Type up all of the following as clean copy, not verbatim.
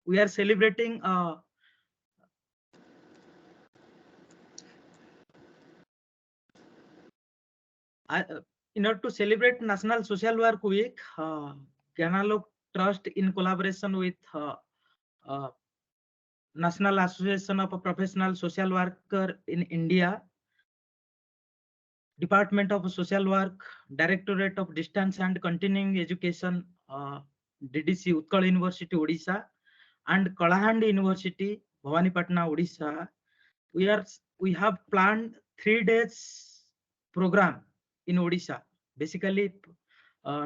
we are celebrating in order to celebrate National Social Work Week, Gyanalok Trust, in collaboration with uh, National Association of Professional Social Worker in India, Department of Social Work, Directorate of Distance and Continuing Education, DDCE-Utkal University, Odisha, and Kalahandi University, Bhawanipatna, Odisha. We have planned 3 days program in Odisha. Basically,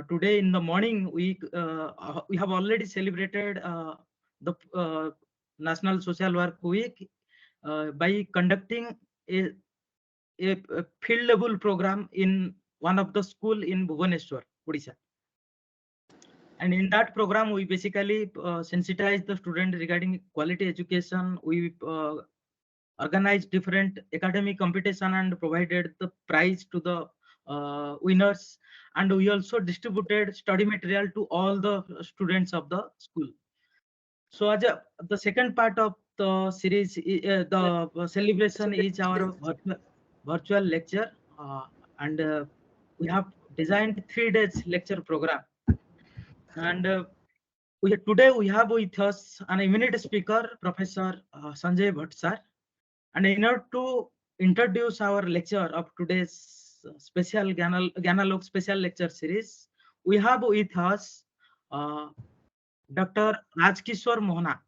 today in the morning we have already celebrated the National Social Work Week by conducting a field level program in one of the school in Bhubaneswar, Odisha. And in that program, we basically sensitize the student regarding quality education. We organized different academic competition and provided the prize to the winners. And we also distributed study material to all the students of the school. So as the second part of the series, the celebration is our virtual lecture, and we have designed 3 days lecture program. And today we have with us an eminent speaker, Professor Sanjai Bhatt sir. And in order to introduce our lecture of today's special Gyanalok special lecture series, we have with us Dr. Rajkishore Mohana.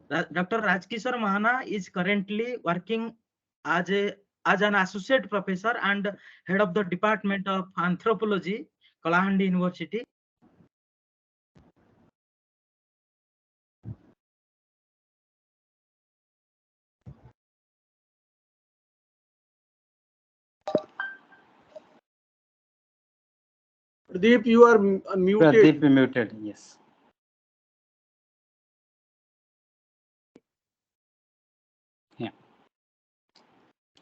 Dr. Rajkishore Mohana is currently working as an associate professor and head of the Department of Anthropology, Kalahandi University. Pradeep, you are muted. Pradeep muted, yes.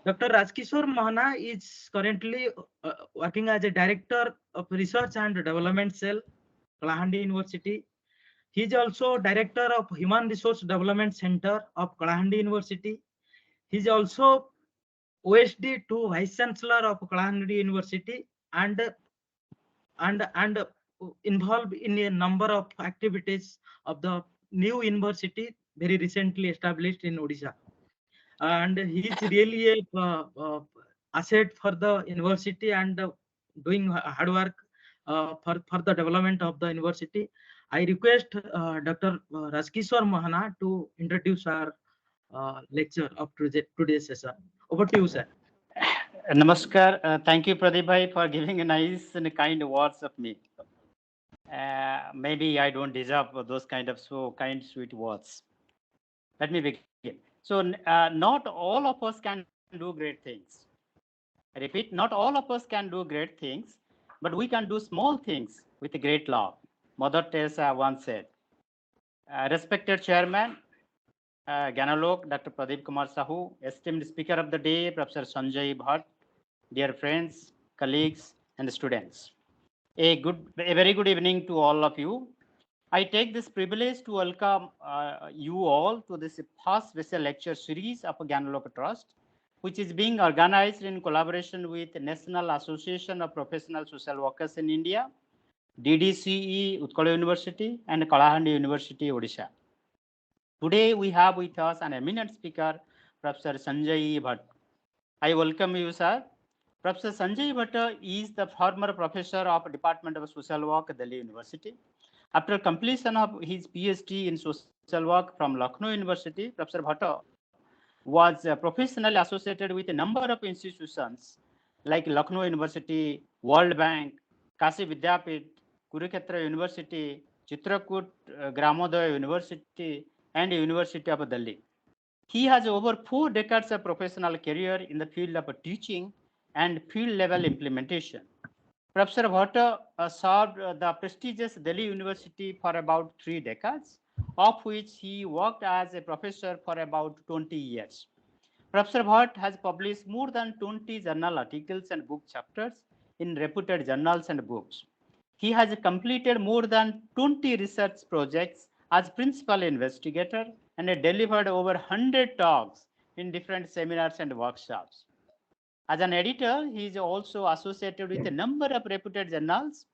Dr. Rajkishore Mohana is currently working as a Director of Research and Development Cell, Kalahandi University. He is also Director of Human Resource Development Center of Kalahandi University. He is also OSD to Vice Chancellor of Kalahandi University and involved in a number of activities of the new university very recently established in Odisha. And he is really a asset for the university and doing hard work for the development of the university. I request Dr. Rajkishore Mohana to introduce our lecture of today's session. Over to you, sir. Namaskar. Thank you, Pradeep bhai, for giving a nice and kind words of me. Maybe I don't deserve those kind of so kind, sweet words. Let me begin. So, not all of us can do great things. I repeat, not all of us can do great things, but we can do small things with a great love. Mother Teresa once said. Respected Chairman, Gyanalok, Dr. Pradeep Kumar Sahu, esteemed Speaker of the Day, Professor Sanjai Bhatt, dear friends, colleagues, and students. A very good evening to all of you. I take this privilege to welcome you all to this first special lecture series of Gyanalok Trust, which is being organized in collaboration with the National Association of Professional Social Workers in India, DDCE-Utkal University, and Kalahandi University, Odisha. Today we have with us an eminent speaker, Professor Sanjai Bhatt. I welcome you, sir. Professor Sanjai Bhatt is the former professor of Department of Social Work at Delhi University. After completion of his PhD in social work from Lucknow University, Professor Bhatt was professionally associated with a number of institutions like Lucknow University, World Bank, Kashi Vidyapit, Kurukshetra University, Chitrakoot Gramodoy University, and University of Delhi. He has over 4 decades of professional career in the field of teaching and field level implementation. Professor Bhatt served the prestigious Delhi University for about 3 decades, of which he worked as a professor for about 20 years. Professor Bhatt has published more than 20 journal articles and book chapters in reputed journals and books. He has completed more than 20 research projects as principal investigator and delivered over 100 talks in different seminars and workshops. As an editor, he is also associated with a number of reputed journals,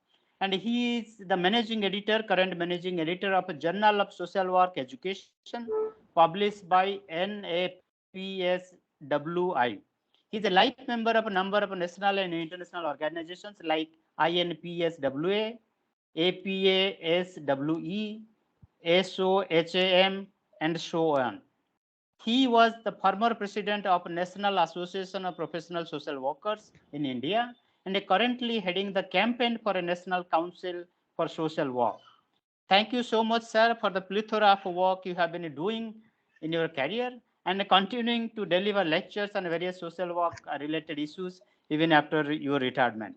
and he is the current managing editor of a Journal of Social Work Education, published by NAPSWI. He is a life member of a number of national and international organizations like INPSWA, APASWE, SOHAM, and so on. He was the former president of National Association of Professional Social Workers in India and currently heading the campaign for a National Council for Social Work. Thank you so much, sir, for the plethora of work you have been doing in your career and continuing to deliver lectures on various social work related issues even after your retirement.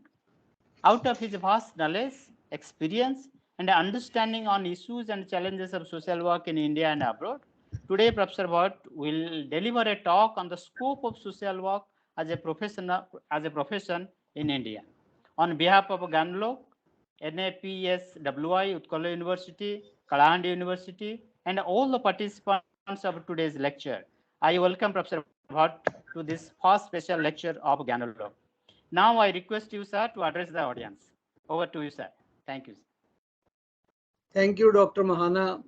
Out of his vast knowledge, experience, and understanding on issues and challenges of social work in India and abroad, today Professor Bhatt will deliver a talk on the scope of social work as a profession in India. On behalf of Gyanalok, NAPSWI, Utkal University, Kalahandi University, and all the participants of today's lecture, I welcome Professor Bhatt to this first special lecture of Gyanalok. Now I request you, sir, to address the audience. Over to you, sir. Thank you. Thank you, Dr. Mahana.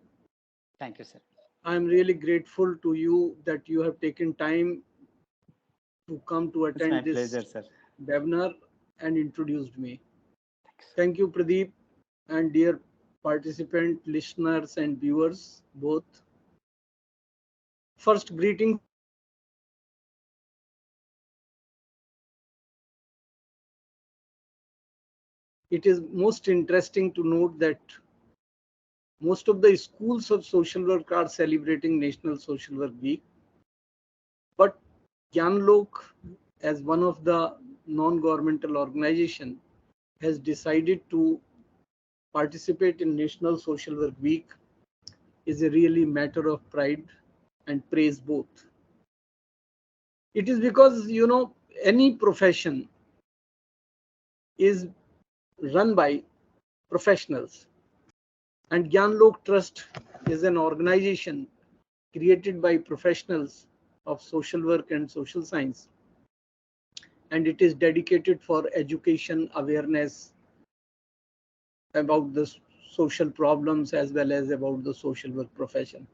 Thank you, sir. I'm really grateful to you that you have taken time to come to attend It's my this pleasure, sir. webinar and introduced me. Thank you, Pradeep, and dear participant, listeners, and viewers both. First, greetings. It is most interesting to note that most of the schools of social work are celebrating National Social Work Week. But Gyanalok, as one of the non-governmental organizations, has decided to participate in National Social Work Week is a really matter of pride and praise both. It is because, you know, any profession is run by professionals, and Gyanalok Trust is an organization created by professionals of social work and social science, and it is dedicated for education, awareness about the social problems as well as about the social work profession.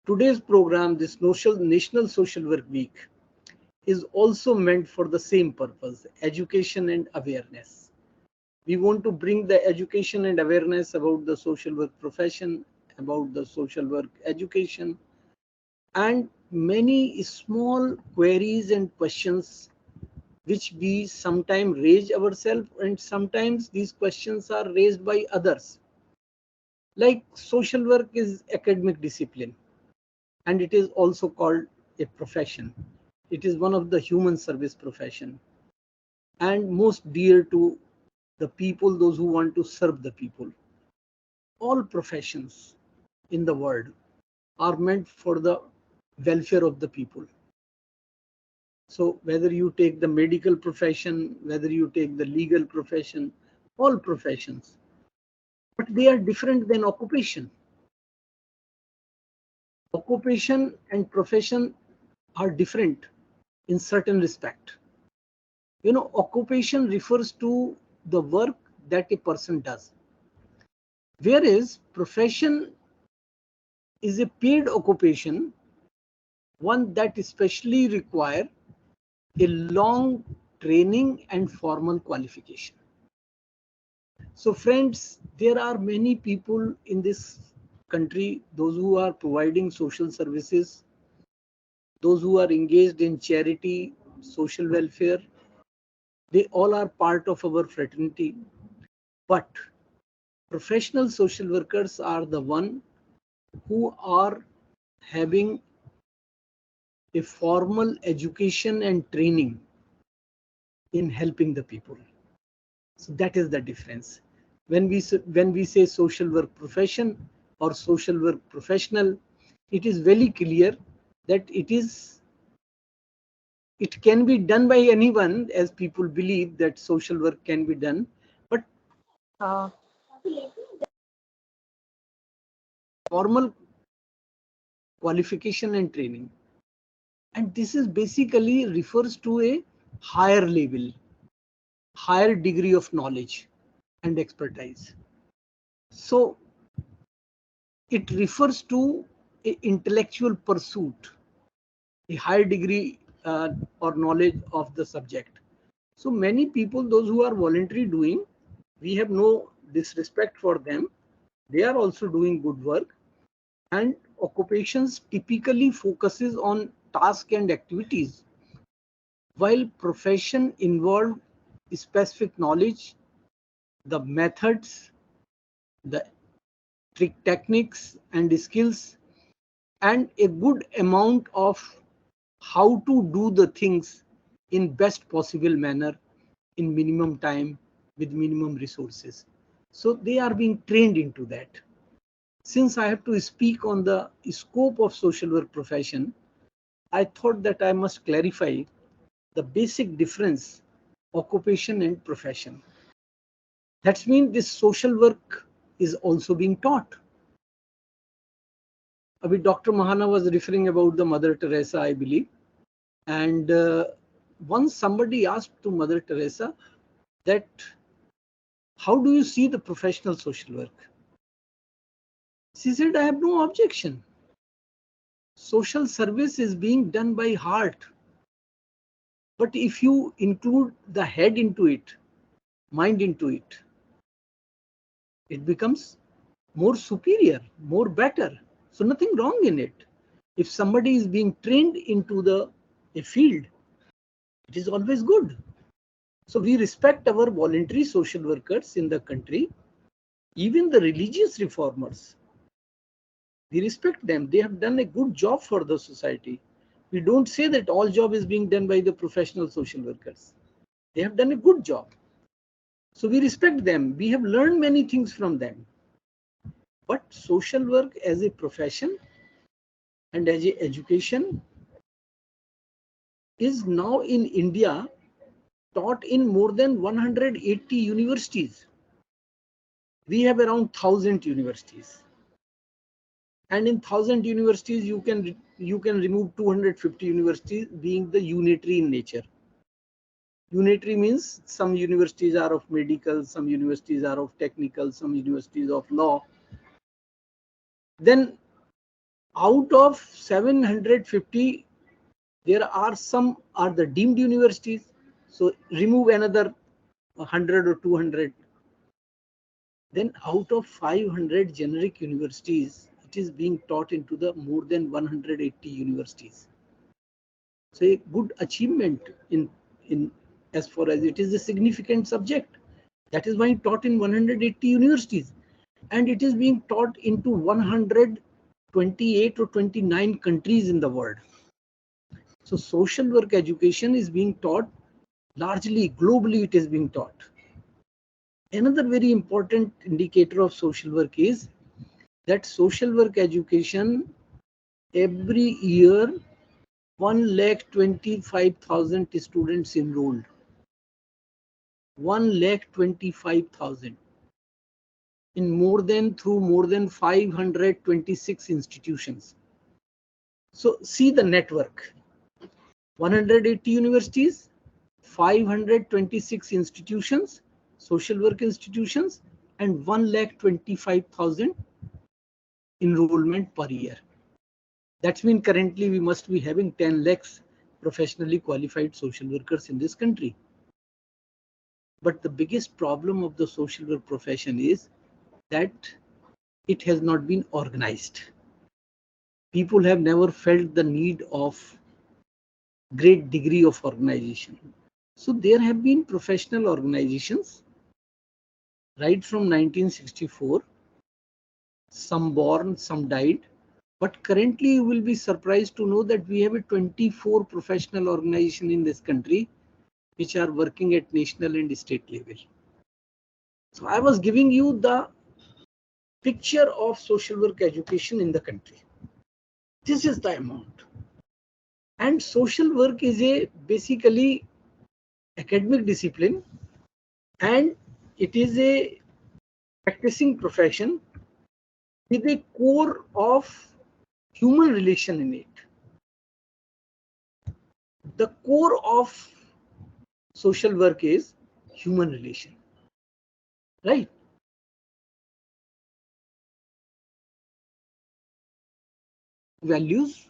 Today's program, this National Social Work Week, is also meant for the same purpose, education and awareness. We want to bring the education and awareness about the social work profession, about the social work education, and many small queries and questions which we sometimes raise ourselves, and sometimes these questions are raised by others. Like social work is academic discipline, and it is also called a profession. It is one of the human service profession and most dear to the people, those who want to serve the people. All professions in the world are meant for the welfare of the people. So whether you take the medical profession, whether you take the legal profession, all professions, but they are different than occupation. Occupation and profession are different in certain respect. You know, occupation refers to the work that a person does, whereas profession is a paid occupation, one that especially require a long training and formal qualification. So friends, there are many people in this country, those who are providing social services, those who are engaged in charity, social welfare, they all are part of our fraternity. But professional social workers are the one who are having a formal education and training in helping the people. So that is the difference. When we say social work profession or social work professional, it is very clear that it can be done by anyone, as people believe that social work can be done, but formal qualification and training. And this is basically refers to a higher level, higher degree of knowledge and expertise. So it refers to an intellectual pursuit, a higher degree or knowledge of the subject. So many people, those who are voluntarily doing, we have no disrespect for them. They are also doing good work. And occupations typically focuses on tasks and activities, while profession involve specific knowledge, the methods, the techniques and skills, and a good amount of how to do the things in best possible manner in minimum time with minimum resources. So they are being trained into that. Since I have to speak on the scope of social work profession, I thought that I must clarify the basic difference occupation and profession. That means this social work is also being taught. Dr. Mahana was referring about the Mother Teresa, I believe. And once somebody asked to Mother Teresa that, how do you see the professional social work? She said, I have no objection. Social service is being done by heart. But if you include the head into it, mind into it, it becomes more superior, more better. So nothing wrong in it. If somebody is being trained into a field, it is always good. So we respect our voluntary social workers in the country, even the religious reformers. We respect them. They have done a good job for the society. We don't say that all job is being done by the professional social workers. They have done a good job. So we respect them. We have learned many things from them. But social work as a profession and as a education is now in India taught in more than 180 universities. We have around 1,000 universities. And in 1,000 universities, you can remove 250 universities being the unitary in nature. Unitary means some universities are of medical, some universities are of technical, some universities of law. Then out of 750, there are some are the deemed universities. So remove another 100 or 200. Then out of 500 generic universities, it is being taught into the more than 180 universities. So a good achievement in as far as it is a significant subject. That is why it's taught in 180 universities. And it is being taught into 128 or 29 countries in the world. So social work education is being taught largely, globally it is being taught. Another very important indicator of social work is that social work education every year 1,25,000 students enrolled. 1,25,000 through more than 526 institutions. So see the network. 180 universities, 526 institutions, social work institutions, and 1,25,000 enrollment per year. That means currently we must be having 10 lakhs professionally qualified social workers in this country. But the biggest problem of the social work profession is that it has not been organized. People have never felt the need of great degree of organization. So there have been professional organizations right from 1964, some born, some died. But currently you will be surprised to know that we have a 24 professional organizations in this country which are working at national and state level. So I was giving you the picture of social work education in the country. This is the amount. And social work is a basically academic discipline, and it is a practicing profession with a core of human relation in it. The core of social work is human relation, right? Values,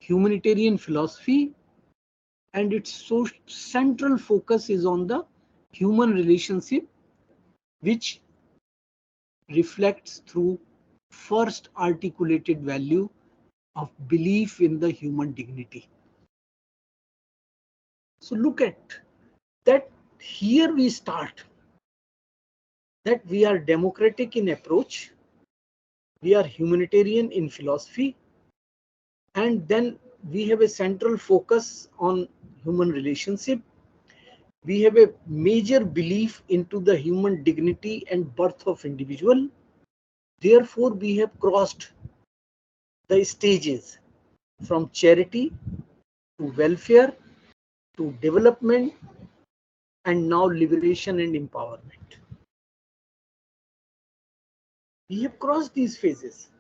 humanitarian philosophy, and its central focus is on the human relationship, which reflects through first articulated value of belief in the human dignity. So look at that. Here we start that we are democratic in approach, we are humanitarian in philosophy, and then we have a central focus on human relationship. We have a major belief into the human dignity and birth of individual. Therefore, we have crossed the stages from charity to welfare to development and now liberation and empowerment. We have crossed these phases.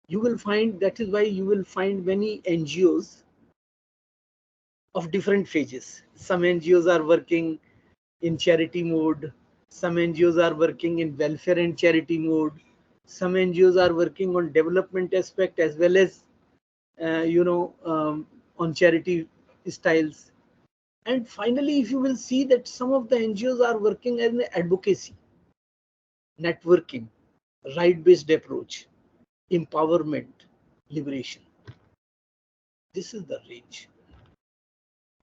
You will find, that is why you will find many NGOs of different phases. Some NGOs are working in charity mode. Some NGOs are working in welfare and charity mode. Some NGOs are working on development aspect as well as, on charity styles. And finally, if you will see that some of the NGOs are working as an advocacy, networking, right-based approach, empowerment, liberation. This is the range.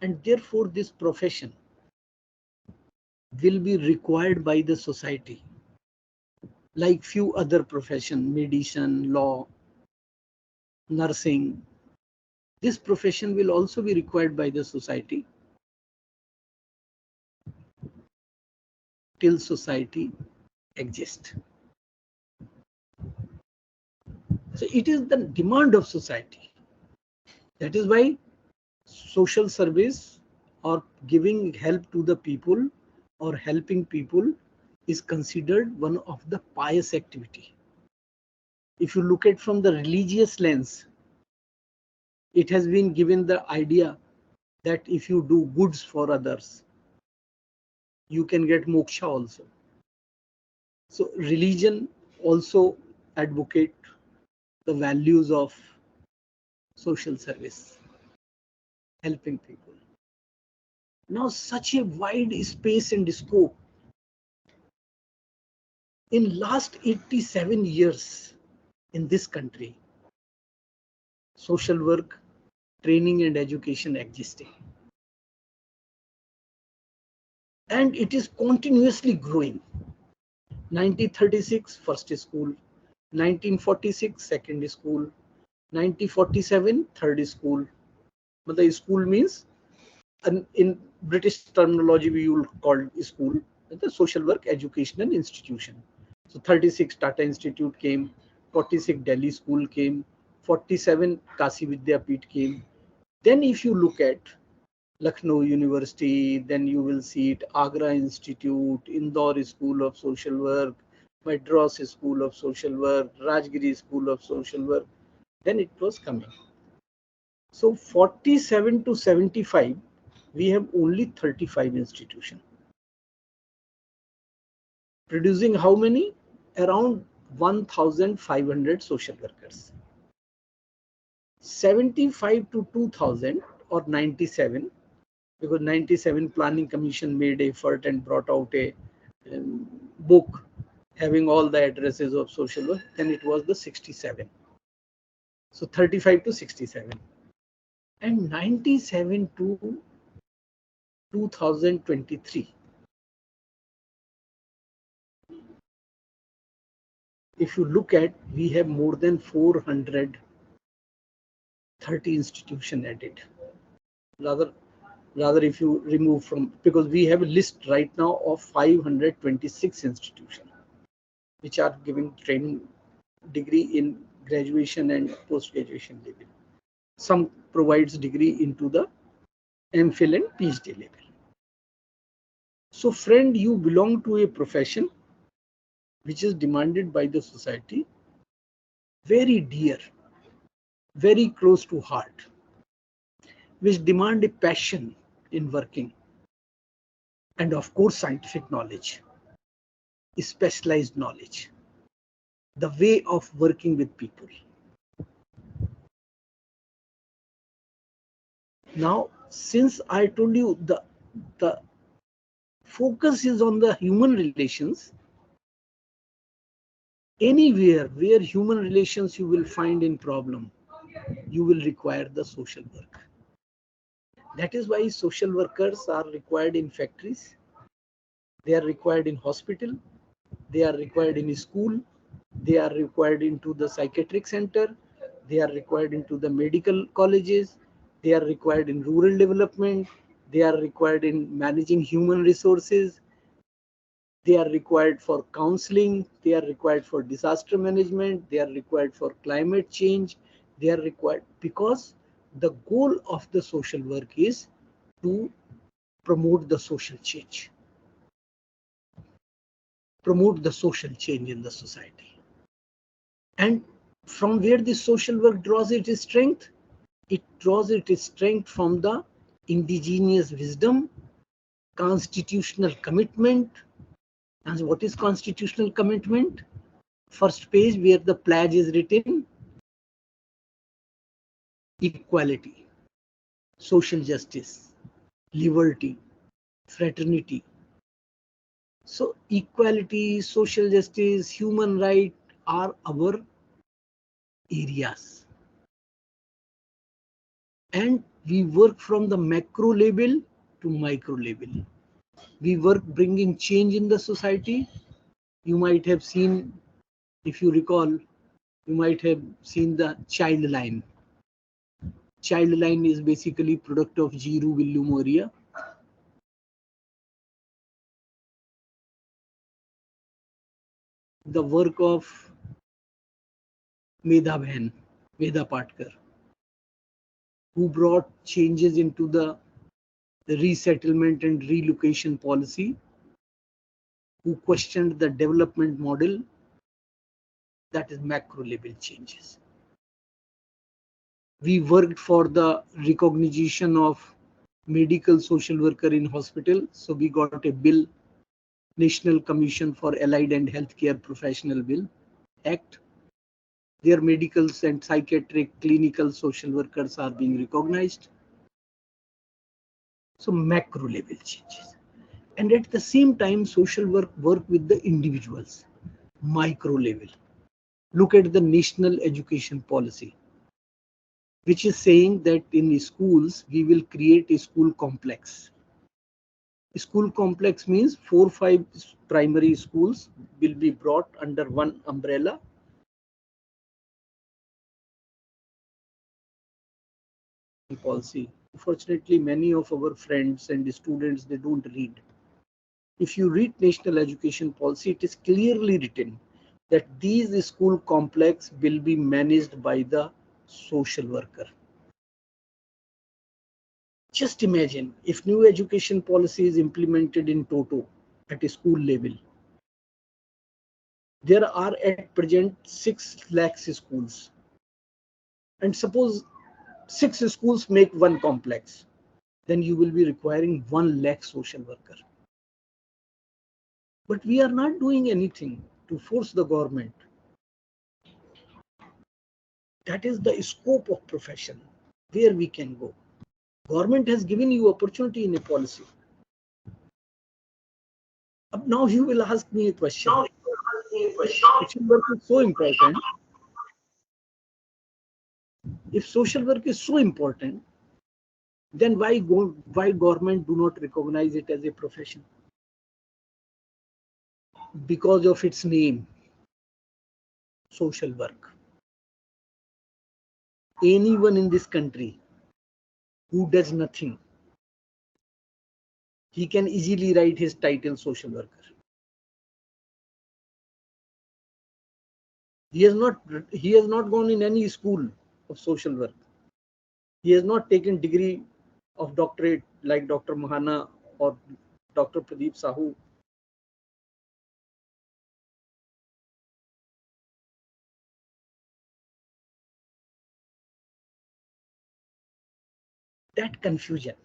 And therefore, this profession will be required by the society, like few other professions, medicine, law, nursing. This profession will also be required by the society till society exists. So it is the demand of society. That is why social service or giving help to the people or helping people is considered one of the pious activity. If you look at from the religious lens, it has been given the idea that if you do goods for others, you can get moksha also. So religion also advocate the values of social service, helping people. Now such a wide space and scope. In last 87 years in this country, social work, training and education existing. And it is continuously growing. 1936, first school. 1946, second school. 1947, third school. But the school means, in British terminology, we will call school the social work educational institution. So 36 Tata Institute came, 46 Delhi School came, 47 Kasi Vidyapeeth came. Then if you look at Lucknow University, then you will see it Agra Institute, Indore School of Social Work, Madras School of Social Work, Rajgiri School of Social Work. Then it was coming. So 47 to 75, we have only 35 institutions. Producing how many? Around 1,500 social workers. 75 to 2000 or 97, because 97 Planning Commission made effort and brought out a book having all the addresses of social work, then it was the 67. So 35 to 67. And 97 to 2023. If you look at, we have more than 430 institutions added. Rather if you remove from, because we have a list right now of 526 institutions which are giving training degree in graduation and post-graduation level. Some provides degree into the MPhil and PhD level. So friend, you belong to a profession which is demanded by the society, very dear, very close to heart, which demand a passion in working, and of course scientific knowledge, specialized knowledge, the way of working with people. Now, since I told you the focus is on the human relations, anywhere where human relations you will find in problem, you will require the social work. That is why social workers are required in factories, they are required in hospital, they are required in school, they are required into the psychiatric center, they are required into the medical colleges, they are required in rural development, they are required in managing human resources, they are required for counseling, they are required for disaster management, they are required for climate change, they are required because the goal of the social work is to promote the social change. Promote the social change in the society. And from where this social work draws its strength? It draws its strength from the indigenous wisdom, constitutional commitment. And what is constitutional commitment? First page where the pledge is written: equality, social justice, liberty, fraternity. So equality, social justice, human right are our areas. And we work from the macro level to micro level. We work bringing change in the society. You might have seen, if you recall, you might have seen the child line. Child line is basically product of Jiru Villu Moria. The work of Medha Bhen, Medha Patkar, who brought changes into the resettlement and relocation policy, who questioned the development model, that is macro level changes. We worked for the recognition of medical social worker in hospital. So we got a bill, National Commission for Allied and Healthcare Professional Bill, Act. Their medicals and psychiatric clinical social workers are being recognized. So macro level changes. And at the same time, social work with the individuals, micro level. Look at the national education policy, which is saying that in schools, we will create a school complex. A school complex means 4 or 5 primary schools will be brought under one umbrella. Policy. Unfortunately, many of our friends and students, they don't read. If you read national education policy, it is clearly written that these school complex will be managed by the social worker. Just imagine if new education policy is implemented in toto at a school level. There are at present 6 lakhs schools. And suppose 6 schools make one complex, then you will be requiring 1 lakh social worker. But we are not doing anything to force the government. That is the scope of profession, where we can go. Government has given you opportunity in a policy. Now you will ask me a question. Social work is so important. If social work is so important, then why government do not recognize it as a profession? Because of its name, social work. Anyone in this country who does nothing, he can easily write his title social worker. He has not gone in any school of social work. He has not taken degree of doctorate like Dr. Mahana or Dr. Pradeep Sahu. that confusion.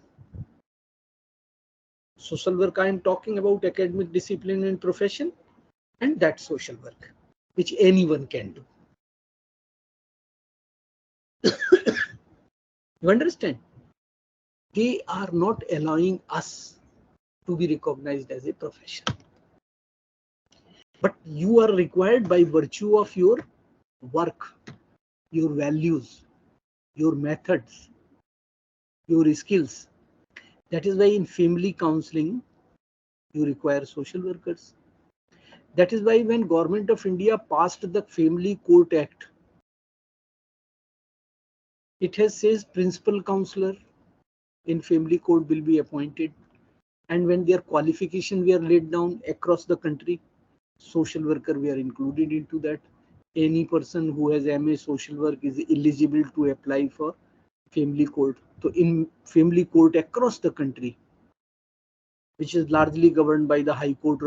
Social work, I am talking about academic discipline and profession, and that social work, which anyone can do. You understand? They are not allowing us to be recognized as a profession. But you are required by virtue of your work, your values, your methods, your skills. That is why in family counseling, you require social workers. That is why when Government of India passed the Family Court Act, it has says principal counselor in family court will be appointed. And when their qualification were laid down across the country, social worker were included into that. Any person who has MA social work is eligible to apply for family court. So in family court across the country, which is largely governed by the High Court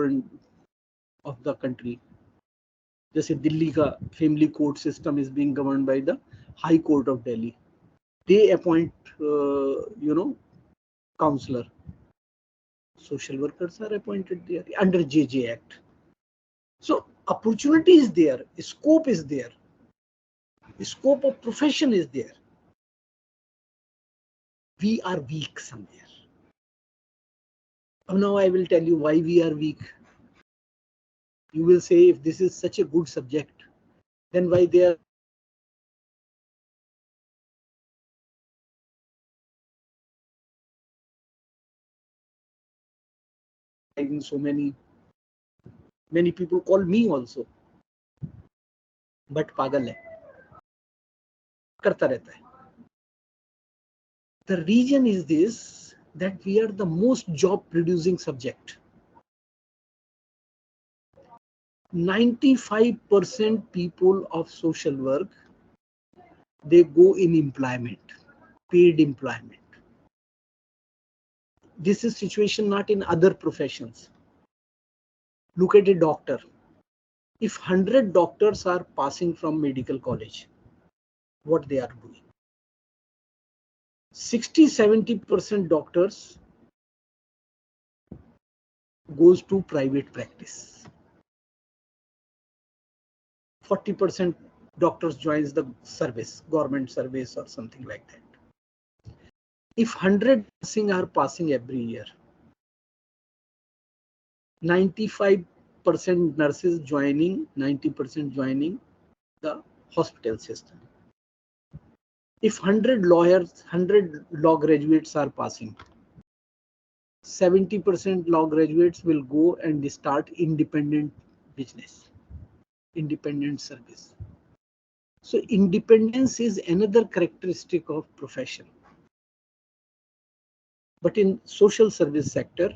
of the country, जैसे दिल्ली का family court system is being governed by the High Court of Delhi. They appoint, counselor. Social workers are appointed there under JJ Act. So opportunity is there, scope is there, scope of profession is there. We are weak somewhere. Now I will tell you why we are weak. You will say, if this is such a good subject, then why they are having so many people call me also, but pagal hai, karta rehta hai. The reason is this, that we are the most job producing subject. 95% people of social work, they go in employment, paid employment. This is situation not in other professions. Look at a doctor. If 100 doctors are passing from medical college, what they are doing? 60-70% doctors goes to private practice. 40% doctors joins the service, government service or something like that. If 100 nursing are passing every year, 95% nurses joining, 90% joining the hospital system. If 100 lawyers, 100 law graduates are passing, 70% law graduates will go and start independent business, independent service. So independence is another characteristic of profession. But in social service sector,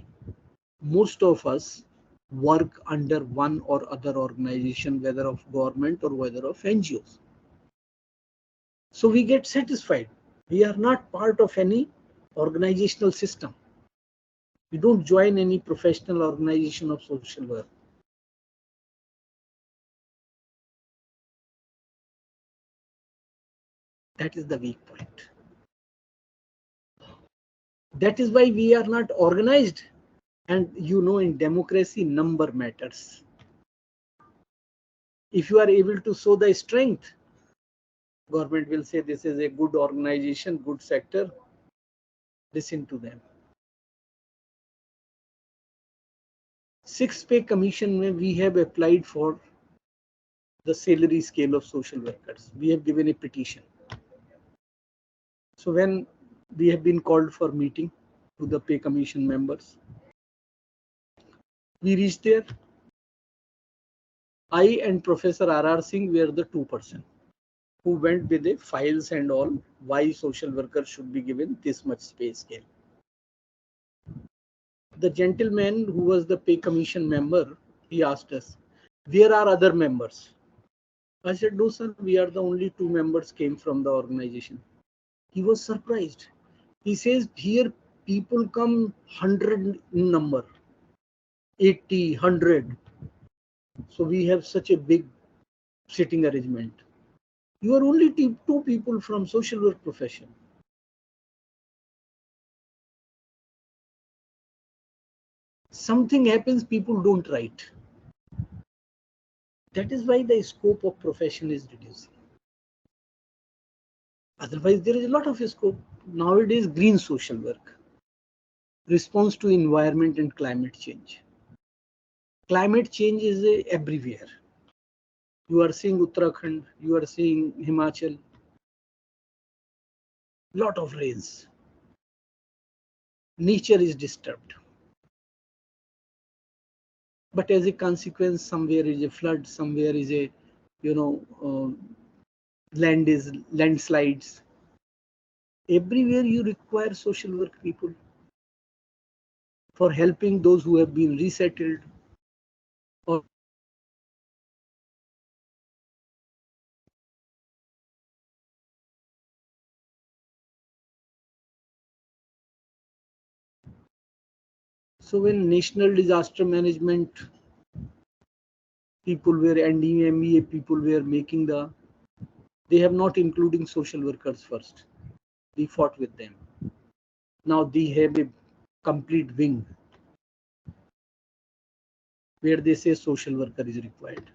most of us work under one or other organization, whether of government or whether of NGOs. So we get satisfied. We are not part of any organizational system. We don't join any professional organization of social work. That is the weak point. That is why we are not organized. And in democracy, number matters. If you are able to show the strength, government will say this is a good organization, good sector. Listen to them. 6th pay commission, we have applied for the salary scale of social workers. We have given a petition. So when we have been called for meeting to the pay commission members, we reached there. I and Professor R.R. Singh were the 2% who went with the files and all, why social workers should be given this much pay scale. The gentleman who was the pay commission member, he asked us, where are other members? I said, no sir, we are the only 2 members came from the organization. He was surprised. He says, here people come 100 in number, 80, 100. So we have such a big sitting arrangement. You are only 2 people from social work profession. Something happens, people don't write. That is why the scope of profession is reducing. Otherwise, there is a lot of scope. Nowadays, green social work, response to environment and climate change. Climate change is everywhere. You are seeing Uttarakhand, you are seeing Himachal, lot of rains. Nature is disturbed. But as a consequence, somewhere is a flood, somewhere is a, landslides. Everywhere you require social work people for helping those who have been resettled. Or so when national disaster management people were NDMEA people were making they have not including social workers first. We fought with them. Now they have a complete wing where they say social worker is required.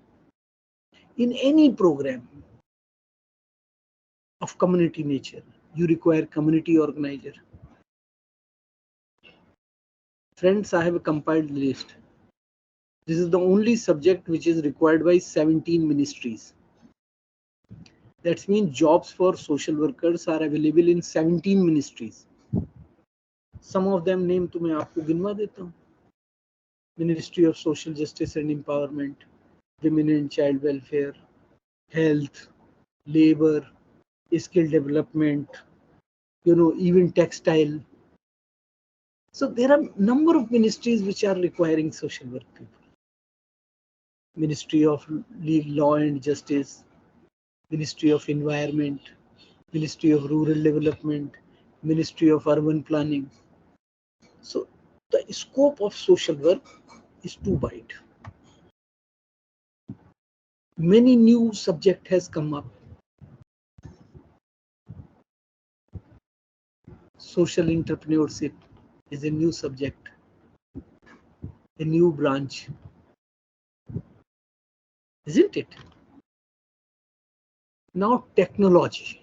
In any program of community nature, you require community organizer. Friends, I have a compiled list. This is the only subject which is required by 17 ministries. That means jobs for social workers are available in 17 ministries. Some of them name to मैं आपको गिनवा देता हूँ. Ministry of Social Justice and Empowerment, Women and Child Welfare, Health, Labor, Skill Development, even textile. So there are a number of ministries which are requiring social work people. Ministry of Law and Justice, Ministry of Environment, Ministry of Rural Development, Ministry of Urban Planning. So the scope of social work is too wide. Many new subject has come up. Social entrepreneurship is a new subject, a new branch, isn't it? Now technology.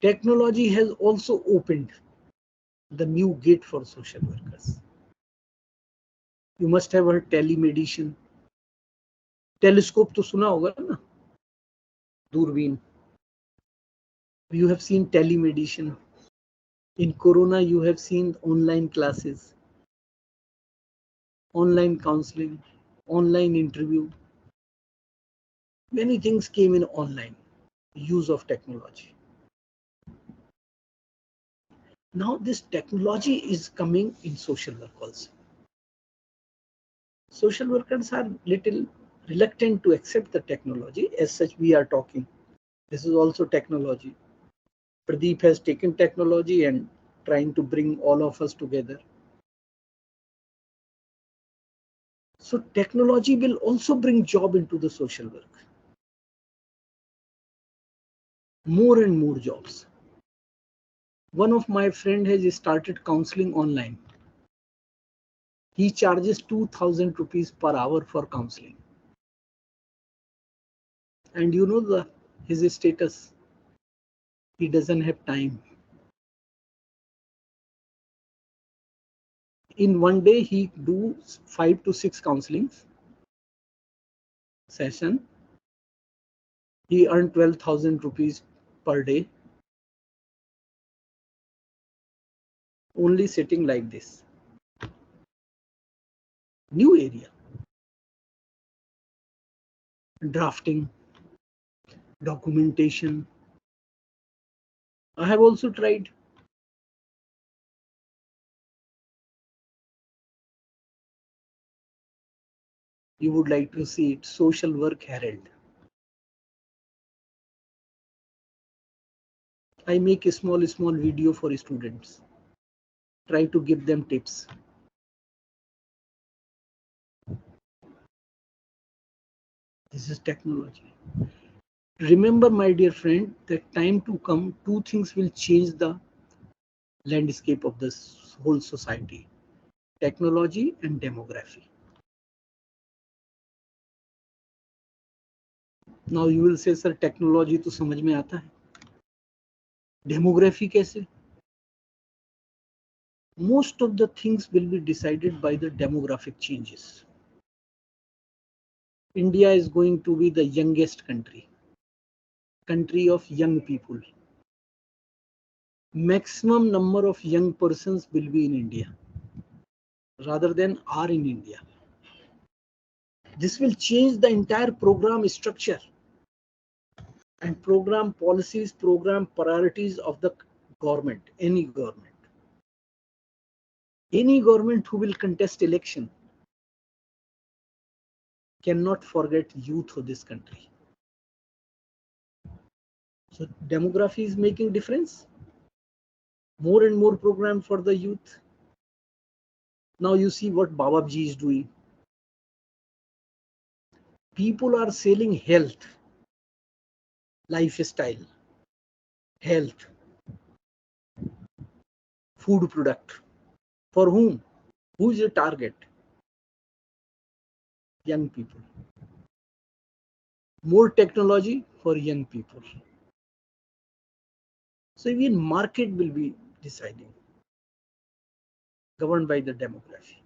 Technology has also opened the new gate for social workers. You must have heard telemedicine. Telescope to suna hoga na? Durveen. You have seen telemedicine. In Corona, you have seen online classes, online counseling, online interview. Many things came in online, use of technology. Now this technology is coming in social work also. Social workers are little reluctant to accept the technology. As such, we are talking. This is also technology. Pradeep has taken technology and trying to bring all of us together. So technology will also bring job into the social work. More and more jobs. One of my friend has started counseling online. He charges 2,000 rupees per hour for counseling. And you know his status. He doesn't have time. In one day, he do 5 to 6 counseling session. He earned 12,000 rupees per day. Only sitting like this. New area. Drafting, documentation. I have also tried. You would like to see it. Social Work Herald. I make a small video for students. Try to give them tips. This is technology. Remember, my dear friend, that time to come, two things will change the landscape of this whole society. technology and demography. Now you will say, sir, technology तो समझ में आता है, demography कैसे? Most of the things will be decided by the demographic changes. India is going to be the youngest country of young people. Maximum number of young persons will be in India rather than are in India. This will change the entire program structure and program policies, program priorities of the government, any government. Any government who will contest election cannot forget youth of this country. So demography is making difference. More and more program for the youth. Now you see what Bababji is doing. People are selling health, lifestyle, health, food product. For whom? Who is the target? Young people. More technology for young people. So even market will be deciding, governed by the demography.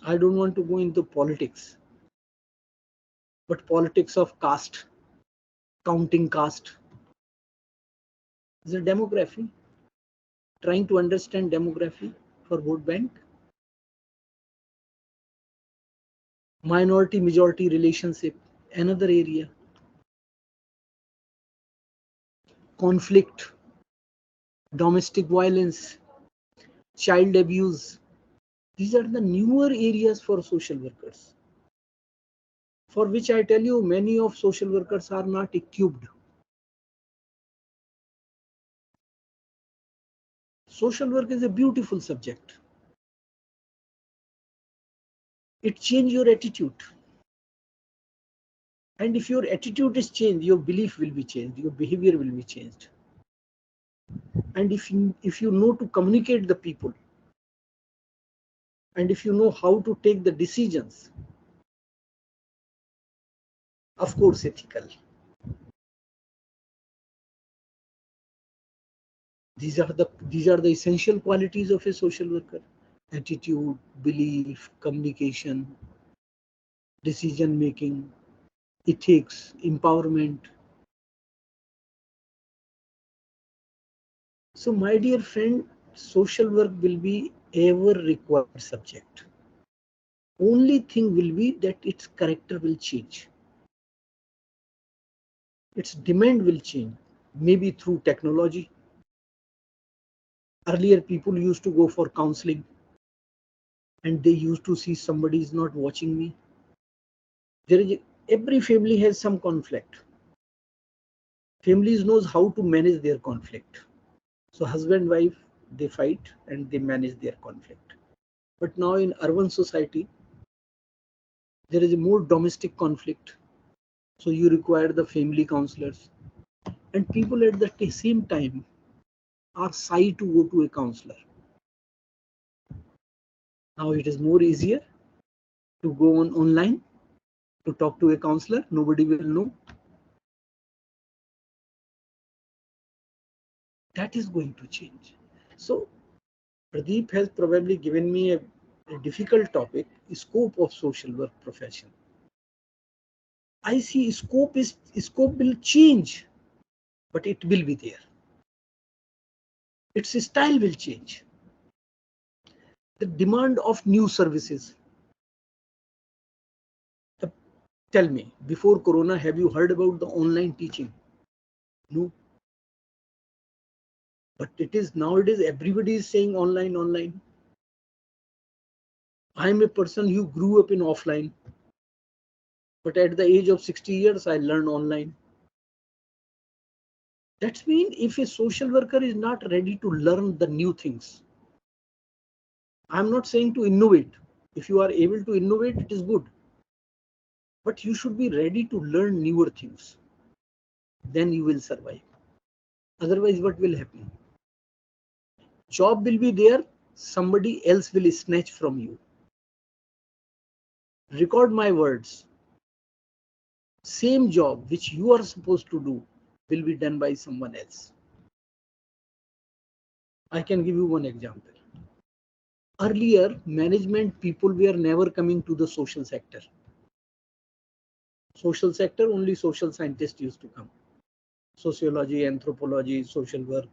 I don't want to go into politics, but politics of caste, counting caste, is a demography. Trying to understand demography for vote bank. Minority majority relationship, another area. Conflict, domestic violence, child abuse. These are the newer areas for social workers, for which I tell you many of social workers are not equipped. Social work is a beautiful subject. It changes your attitude. And if your attitude is changed, your belief will be changed, your behavior will be changed. And if you know to communicate the people, and if you know how to take the decisions, of course ethical. These are the essential qualities of a social worker: attitude, belief, communication, decision making, ethics, empowerment. So my dear friend, social work will be ever required subject. Only thing will be that its character will change. Its demand will change, maybe through technology. Earlier people used to go for counseling and they used to see somebody is not watching me. Every family has some conflict. Families knows how to manage their conflict. So husband, wife, they fight and they manage their conflict. But now in urban society, there is a more domestic conflict. So you require the family counselors. And people at the same time are shy to go to a counselor. Now it is more easier to go online to talk to a counselor. Nobody will know. That is going to change. So Pradeep has probably given me a difficult topic, scope of social work profession. I see scope will change, but it will be there. Its style will change. The demand of new services. Tell me, before Corona, have you heard about the online teaching? No. But it is nowadays, everybody is saying online. I am a person who grew up in offline. But at the age of 60 years, I learned online. That means if a social worker is not ready to learn the new things, I'm not saying to innovate. If you are able to innovate, it is good. But you should be ready to learn newer things. Then you will survive. Otherwise, what will happen? Job will be there, somebody else will snatch from you. Record my words. Same job which you are supposed to do will be done by someone else. I can give you one example. Earlier, management people were never coming to the social sector. Social sector, only social scientists used to come. Sociology, anthropology, social work,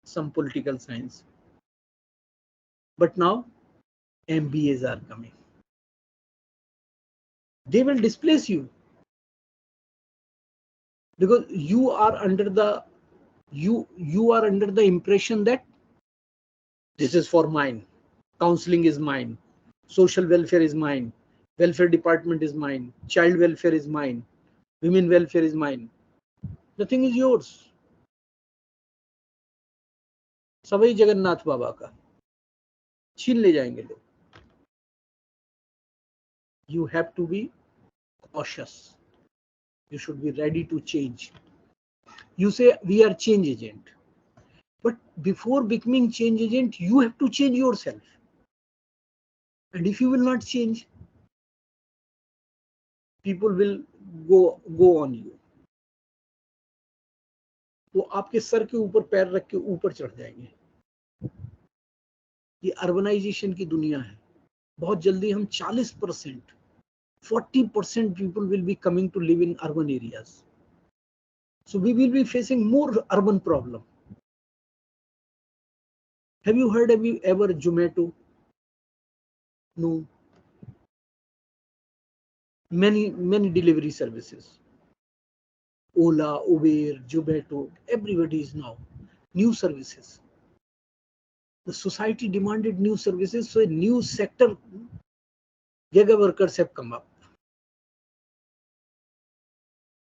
some political science. But now, MBAs are coming. They will displace you because you are under the impression that this is for mine, counseling is mine, social welfare is mine, welfare department is mine, child welfare is mine, women welfare is mine. Nothing is yours. सवई जगन्नाथ बाबा का छीन ले जाएंगे लोग. You have to be cautious. You should be ready to change. You say we are change agent, but before becoming change agent, you have to change yourself. And if you will not change, people will go on you. वो आपके sir के ऊपर पैर रख के ऊपर चढ़ जाएंगे. ये अर्बनाइजेशन की दुनिया है. बहुत जल्दी हम 40%, 40% people will be coming to live in urban areas. So we will be facing more urban problem. Have you heard ever Zomato? No. Many delivery services. Ola, Uber, Zomato, everybody is now new services. The society demanded new services, so a new sector, gig workers have come up.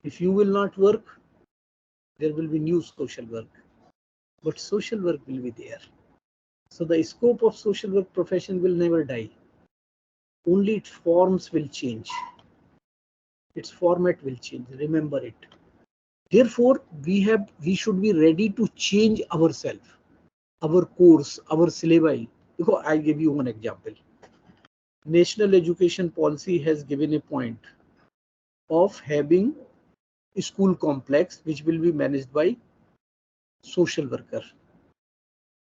If you will not work, there will be new social work, but social work will be there. So the scope of social work profession will never die. Only its forms will change. Its format will change. Remember it. Therefore, we should be ready to change ourselves, our course, our syllabi. I give you one example. National Education Policy has given a point of having a school complex which will be managed by social worker.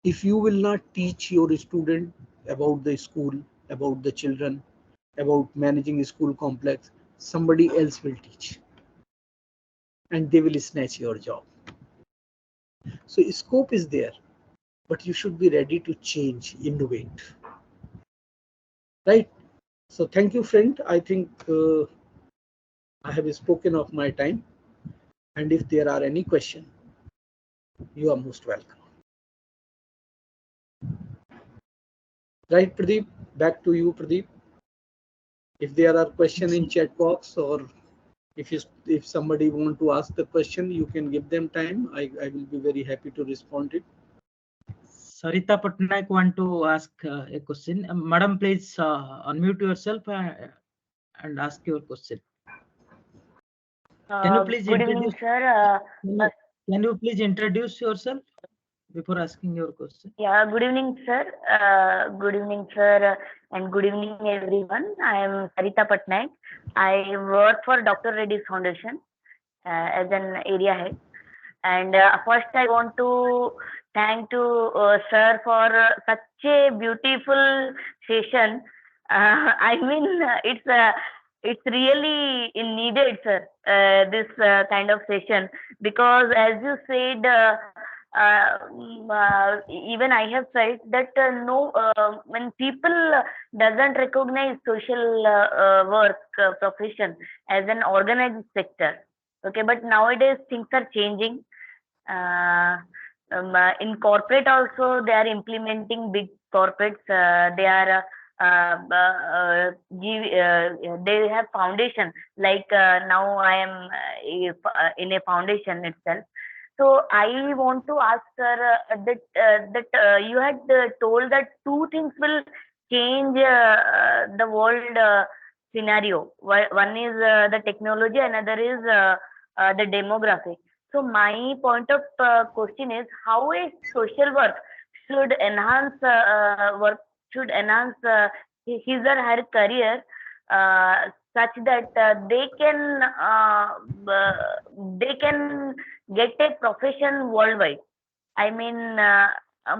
If you will not teach your student about the school, about the children, about managing a school complex, somebody else will teach. And they will snatch your job. So scope is there, but you should be ready to change, innovate. Right? So thank you, friend. I think I have spoken of my time. And if there are any questions, you are most welcome. Right, Pradeep? Back to you, Pradeep. If there are questions in chat box, or if somebody want to ask the question, you can give them time. I will be very happy to respond it. Sarita Patnaik want to ask a question. Madam, please unmute yourself and ask your question. Can you please good evening, sir. Can you please introduce yourself before asking your question? Yeah, good evening, sir. Good evening, sir, and good evening, everyone. I am Sarita Patnaik. I work for Dr. Reddy's Foundation as an area head. And first, I want to thank to sir for such a beautiful session. I mean, it's really needed, sir. This kind of session, because as you said, even I have felt that when people doesn't recognize social work profession as an organized sector. Okay, but nowadays things are changing. In corporate also, they are implementing big corporates. They are they have foundation. Like now, I am in a foundation itself. So I want to ask sir that you had told that two things will change the world scenario. One is the technology, another is the demography. So my point of question is how a social work should enhance his or her career such that they can get a profession worldwide. I mean,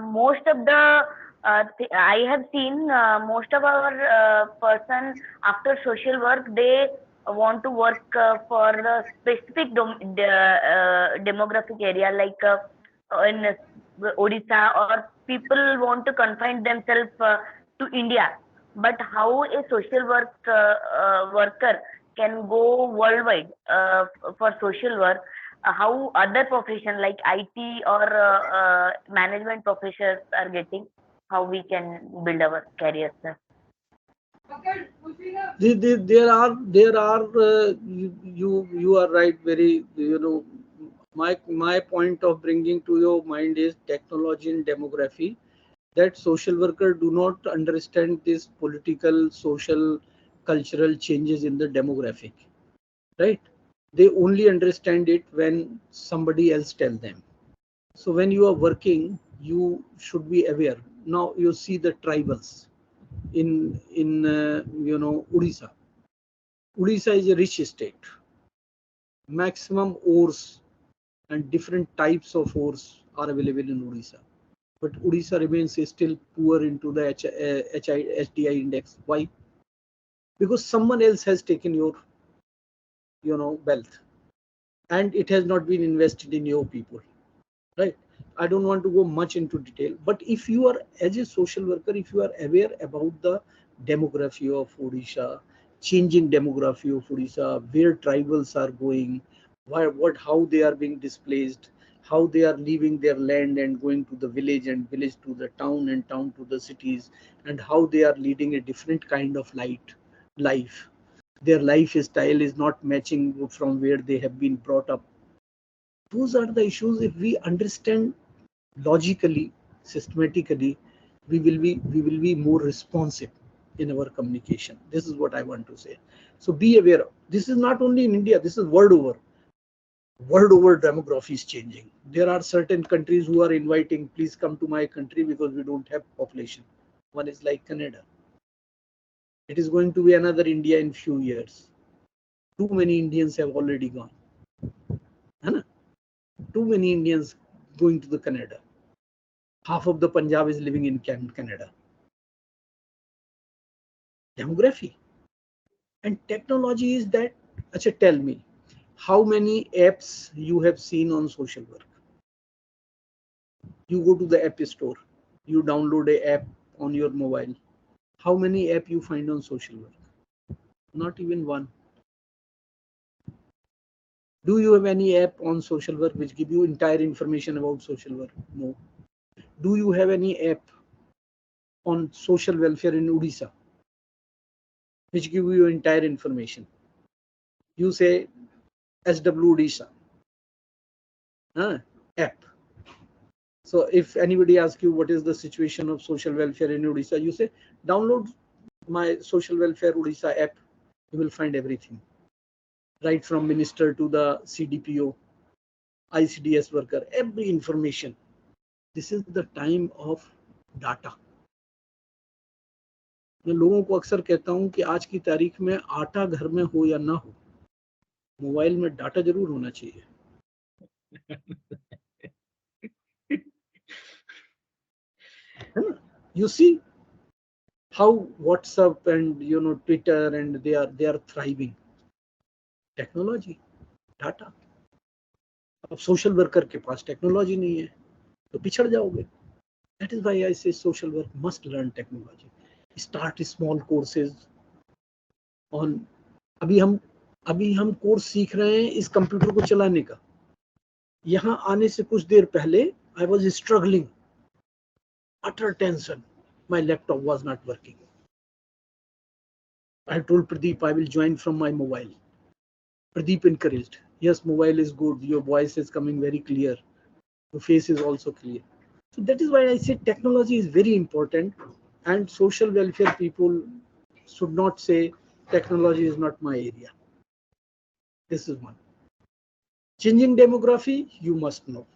most of the I have seen most of our person after social work, they want to work for the specific demographic area like in Odisha, or people want to confine themselves to India. But how a social worker can go worldwide for social work, how other profession like IT or management professors are getting, how we can build our career, sir? There are you are right. Very, my point of bringing to your mind is technology and demography. That social worker do not understand this political, social, cultural changes in the demographic, right? They only understand it when somebody else tell them. So when you are working, you should be aware. Now you see the tribals in Odisha. Odisha is a rich state. Maximum ores and different types of ores are available in Odisha. But Odisha remains still poor into the HDI index. Why? Because someone else has taken your, wealth, and it has not been invested in your people, right? I don't want to go much into detail, but if you are, as a social worker, if you are aware about the demography of Odisha, changing demography of Odisha, where tribals are going, how they are being displaced, how they are leaving their land and going to the village, and village to the town, and town to the cities, and how they are leading a different kind of life. Their lifestyle is not matching from where they have been brought up. Those are the issues. If we understand logically, systematically, we will be more responsive in our communication. This is what I want to say. So be aware. This is not only in India, this is world over. World over, demography is changing. There are certain countries who are inviting, please come to my country because we don't have population. One is like Canada. It is going to be another India in few years. Too many Indians have already gone. Too many Indians going to the Canada. Half of the Punjab is living in Canada. Demography and technology is that. Achha, tell me, how many apps you have seen on social work? You go to the app store, you download a app on your mobile. How many app you find on social work? Not even one. Do you have any app on social work which give you entire information about social work? No. Do you have any app on social welfare in Odisha which give you entire information? You say SW Odisha app. So if anybody asks you what is the situation of social welfare in Odisha, you say download my social welfare Odisha app. You will find everything, right from minister to the CDPO, ICDS worker, every information. This is the time of data. मैं लोगों को अक्सर कहता हूं कि आज की तारीख में आटा घर में हो या ना हो, मोबाइल में डाटा जरूर होना चाहिए. You see how WhatsApp and Twitter and they are thriving. Technology, data. अब social worker के पास technology नहीं है तो पिछड़ जाओगे. That is why I say social work must learn technology. Start small courses on. अभी हम कोर्स सीख रहे हैं इस कंप्यूटर को चलाने का. यहाँ आने से कुछ देर पहले I was struggling, utter tension. My laptop was not working. I told Pradeep I will join from my mobile. Pradeep encouraged. Yes, mobile is good. Your voice is coming very clear. Your face is also clear. So that is why I say technology is very important, and social welfare people should not say technology is not my area. This is one. Changing demography, you must know.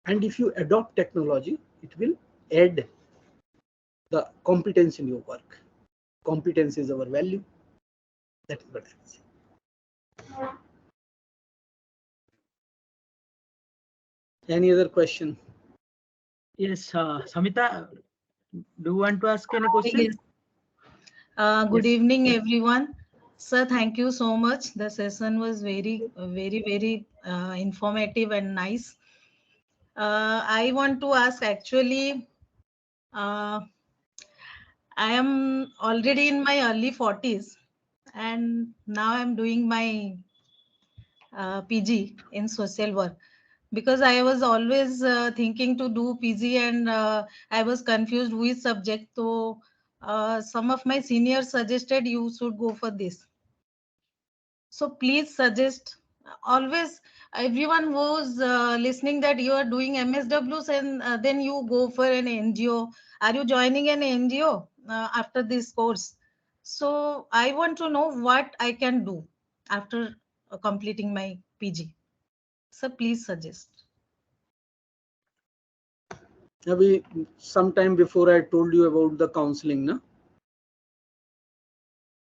And if you adopt technology, it will add the competence in your work. Competence is our value. That is what I would say. Any other question? Yes, Samita, do you want to ask any question? Yes. Good Yes. evening, everyone. Sir, thank you so much. The session was very informative and nice. I want to ask actually, uh, I am already in my early 40s and now I'm doing my PG in social work, because I was always thinking to do PG and I was confused which subject. So some of my seniors suggested you should go for this. So please suggest, always everyone who's listening that you are doing MSWs and then you go for an NGO. Are you joining an NGO after this course? So I want to know what I can do after completing my PG. So please suggest. Sometime before I told you about the counseling, na?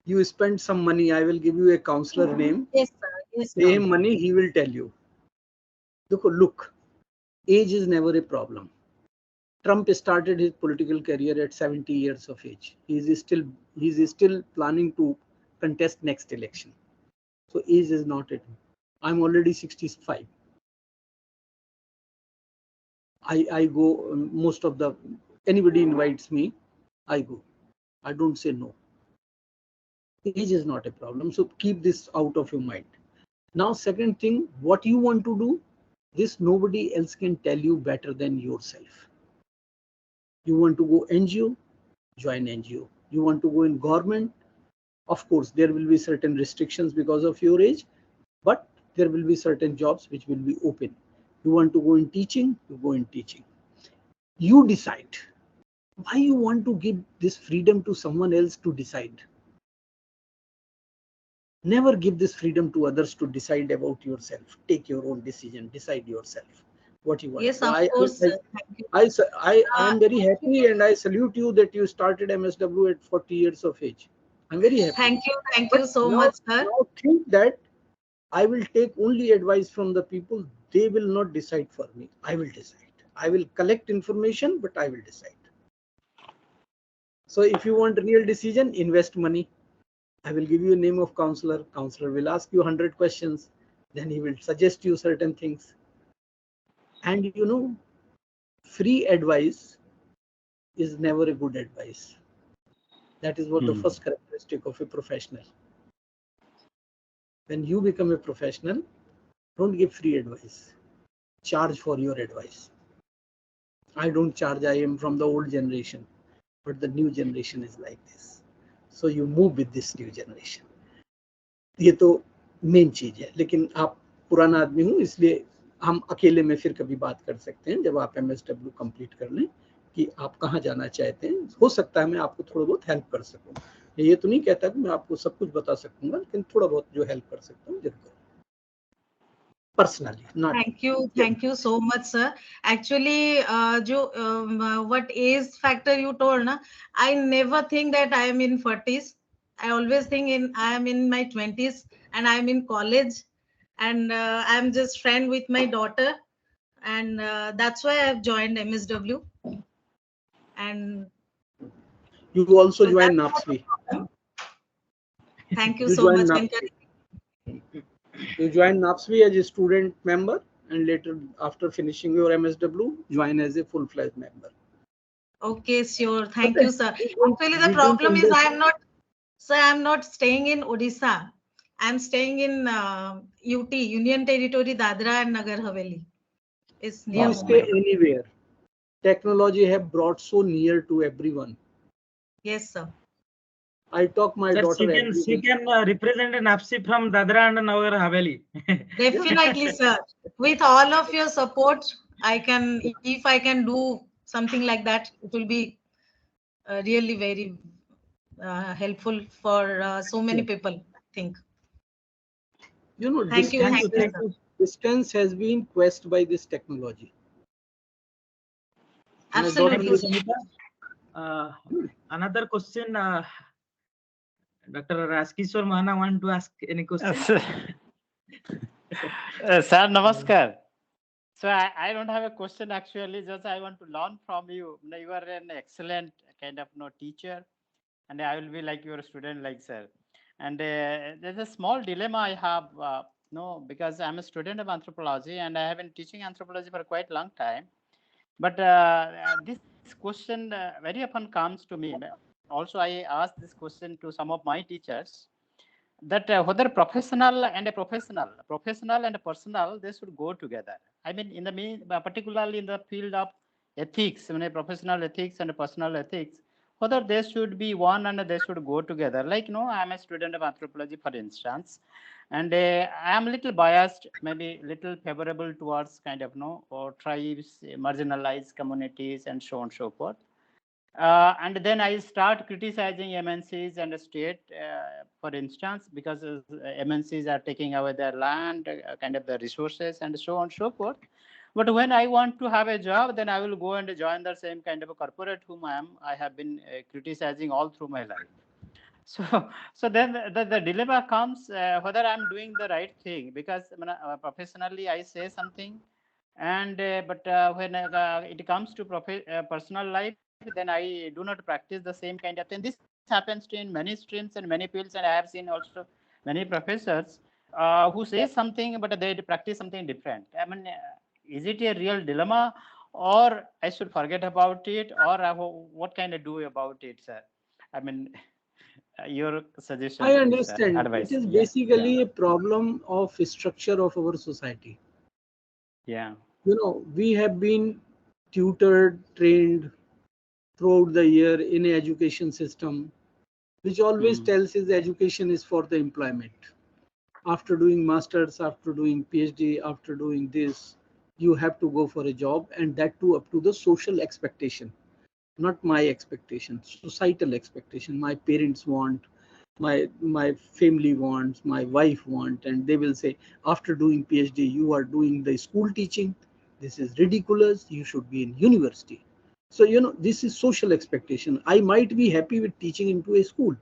You spend some money, I will give you a counselor name. Yes, sir. Yes, Pay sir. him money, he will tell you. Look, age is never a problem. Trump started his political career at 70 years of age. He is still planning to contest next election. So age is not it. I'm already 65. I go, most of the, anybody invites me, I go. I don't say no. Age is not a problem. So keep this out of your mind. Now, second thing, what you want to do, this nobody else can tell you better than yourself. You want to go NGO, join NGO. You want to go in government, of course, there will be certain restrictions because of your age, but there will be certain jobs which will be open. You want to go in teaching, you go in teaching. You decide. Why you want to give this freedom to someone else to decide? Never give this freedom to others to decide about yourself. Take your own decision, decide yourself what you want. Yes, of course, sir. Thank you. I am very happy and I salute you that you started MSW at 40 years of age. I'm very happy. Thank you so much, sir. Now think that I will take only advice from the people. They will not decide for me. I will decide. I will collect information, but I will decide. So if you want real decision, invest money. I will give you a name of counselor. Counselor will ask you 100 questions. Then he will suggest you certain things. And you know, free advice is never a good advice. That is what the first characteristic of a professional. When you become a professional, don't give free advice. Charge for your advice. I don't charge. I am from the old generation, but the new generation is like this. So you move with this new generation. ये तो main चीज है, लेकिन आप पुराना आदमी हूँ इसलिए हम अकेले में फिर कभी बात कर सकते हैं जब आप MSW कंप्लीट कर लें कि आप कहाँ जाना चाहते हैं. हो सकता है मैं आपको थोड़ा बहुत हेल्प कर सकूं. ये तो नहीं कहता कि मैं आपको सब कुछ बता सकूंगा, लेकिन थोड़ा बहुत जो हेल्प कर सकता हूँ जरूर. Personally, not. Thank you so much, sir. Actually, what age factor you told, na, I never think that I am in 40s. I always think I am in my 20s and I am in college, and I am just friend with my daughter, and that's why I have joined MSW. And you also join NAPSWI. Thank you so much. You join NAPSWI as a student member, and later, after finishing your MSW, join as a full-fledged member. Okay, sure. Thank you, sir. Actually, the problem is I'm not staying in Odisha. I'm staying in UT, Union Territory, Dadra and Nagar Haveli. It's near. You stay anywhere. Technology have brought so near to everyone. Yes, sir. I talk my daughter. She can represent NAPSWI from Dadra and Nagar Haveli. Definitely, sir. With all of your support, I can, if I can do something like that, it will be really very helpful for so many people, I think. You know, thank you. distance has been quest by this technology. And I got Thank you, Absolutely. Sangeeta. Another question, Dr. Raskishwar Mahana want to ask any question? Sir, namaskar. So I don't have a question actually, just I want to learn from you. You are an excellent kind of teacher, and I will be like your student, like sir. And there's a small dilemma I have, because I'm a student of anthropology and I have been teaching anthropology for quite a long time. But this question very often comes to me. Also, I asked this question to some of my teachers, that whether professional and a professional and a personal, they should go together. I mean, in the particularly in the field of ethics, professional ethics and personal ethics, whether they should be one and they should go together. Like, I'm a student of anthropology, for instance, and I am little biased, maybe little favorable towards kind of or tribes, marginalized communities, and so on and so forth. And then I start criticizing MNCs and state, for instance, because MNCs are taking away their land, kind of the resources, and so on and so forth. But when I want to have a job, then I will go and join the same kind of a corporate whom I have been criticizing all through my life. So then the dilemma comes whether I'm doing the right thing, because professionally I say something, and but when it comes to personal life, then I do not practice the same kind of thing. This happens in many streams and many fields, and I have seen also many professors who say something, but they practice something different. I mean, is it a real dilemma, or I should forget about it, or what can I do about it, sir? I mean, your suggestion I to me, sir. understand. Advice. It is Yeah. basically a problem of structure of our society. Yeah. We have been tutored, trained throughout the year in an education system, which always tells us education is for the employment. After doing masters, after doing PhD, after doing this, you have to go for a job, and that too up to the social expectation, not my expectation, societal expectation. My parents want, my family wants, my wife want, and they will say, after doing PhD, you are doing the school teaching. This is ridiculous. You should be in university. So, this is social expectation. I might be happy with teaching into a school,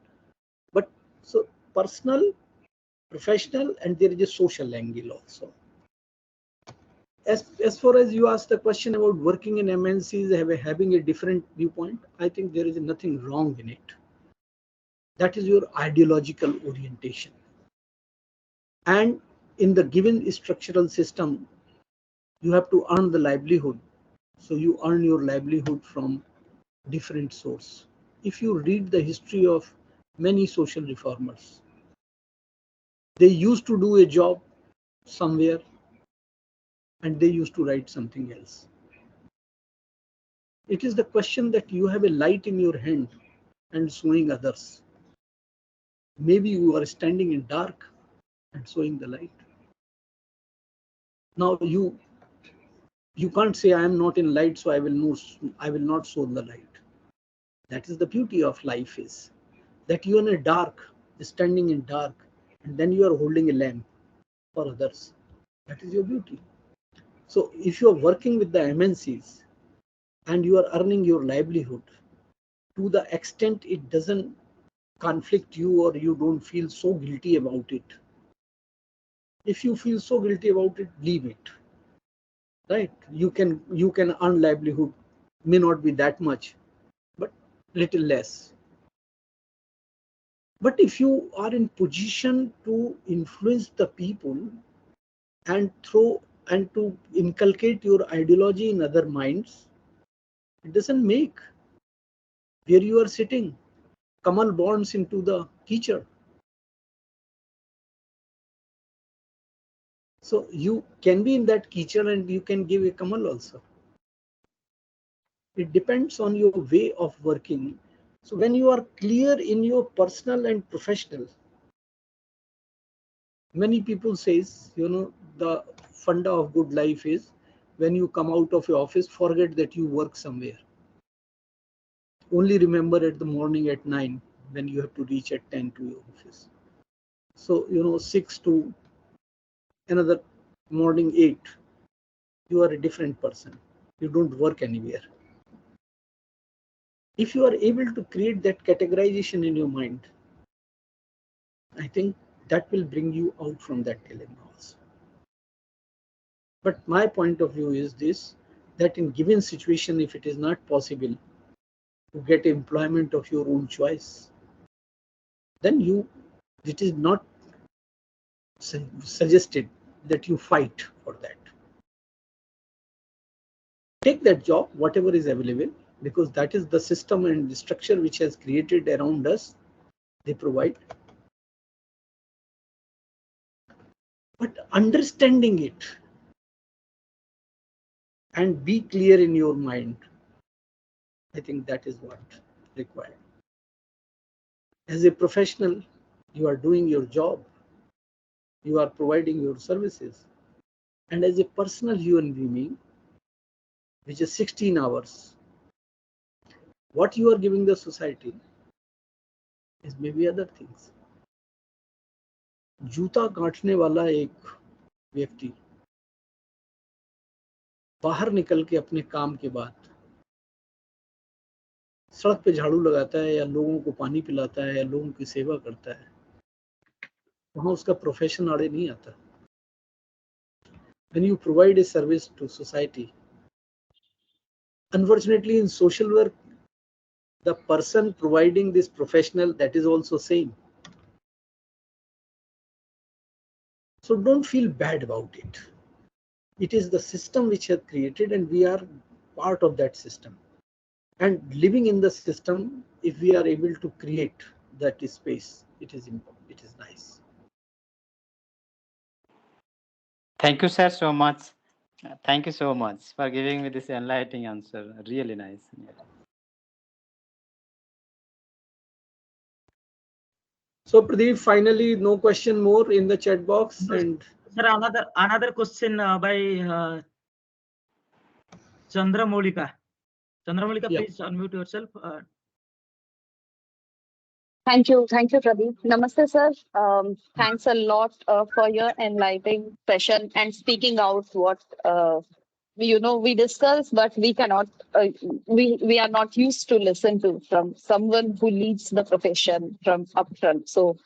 but so personal, professional, and there is a social angle also. As far as you asked the question about working in MNCs having a different viewpoint, I think there is nothing wrong in it. That is your ideological orientation. And in the given structural system, you have to earn the livelihood. So you earn your livelihood from different source. If you read the history of many social reformers, they used to do a job somewhere and they used to write something else. It is the question that you have a light in your hand and showing others. Maybe you are standing in dark and showing the light. Now you can't say I am not in light, so I will not show the light. That is the beauty of life, is that you are in a dark, standing in dark, and then you are holding a lamp for others. That is your beauty. So if you are working with the MNCs and you are earning your livelihood, to the extent it doesn't conflict you or you don't feel so guilty about it. If you feel so guilty about it, leave it. Right? You can earn livelihood, may not be that much, but little less. But if you are in position to influence the people and to inculcate your ideology in other minds, it doesn't make where you are sitting Kamal bonds into the teacher. So you can be in that teacher and you can give a Kamal also. It depends on your way of working. So when you are clear in your personal and professional, many people says, the funda of good life is when you come out of your office, forget that you work somewhere. Only remember at the morning at 9 when you have to reach at 10 to your office. So, 6 to another morning 8, you are a different person. You don't work anywhere. If you are able to create that categorization in your mind, I think that will bring you out from that dilemma also. But my point of view is this, that in given situation, if it is not possible to get employment of your own choice, then it is not suggested that you fight for that. Take that job, whatever is available, because that is the system and the structure which has created around us. They provide. But understanding it and be clear in your mind, I think that is what required. As a professional, you are doing your job, you are providing your services, and as a personal human being, which is 16 hours, what you are giving the society is maybe other things. जूता काटने वाला एक व्यक्ति बाहर निकल के अपने काम के बाद सड़क पे झाड़ू लगाता है या लोगों को पानी पिलाता है या लोगों की सेवा करता है, वहां उसका प्रोफेशन आड़े नहीं आता. When you provide a service to society, unfortunately in social work, the person providing this professional, that is also same. So don't feel bad about it. It is the system which has created, and we are part of that system. And living in the system, if we are able to create that space, it is important. It is nice. Thank you, sir, so much. Thank you so much for giving me this enlightening answer. Really nice. So Pradeep, finally, no question more in the chat box. And sir, another question by Chandramolika. Chandramolika, yeah. please unmute yourself. Thank you, Pradeep. Namaste, sir. Thanks a lot for your enlightening session and speaking out what we discuss, but we cannot. We are not used to listen to from someone who leads the profession from upfront. So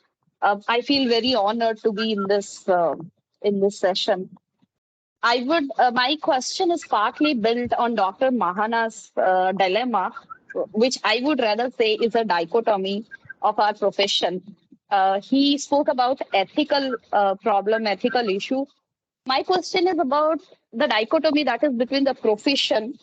I feel very honored to be in this session. I would. My question is partly built on Dr. Mahana's dilemma, which I would rather say is a dichotomy of our profession. He spoke about ethical problem, ethical issue. My question is about the dichotomy that is between the profession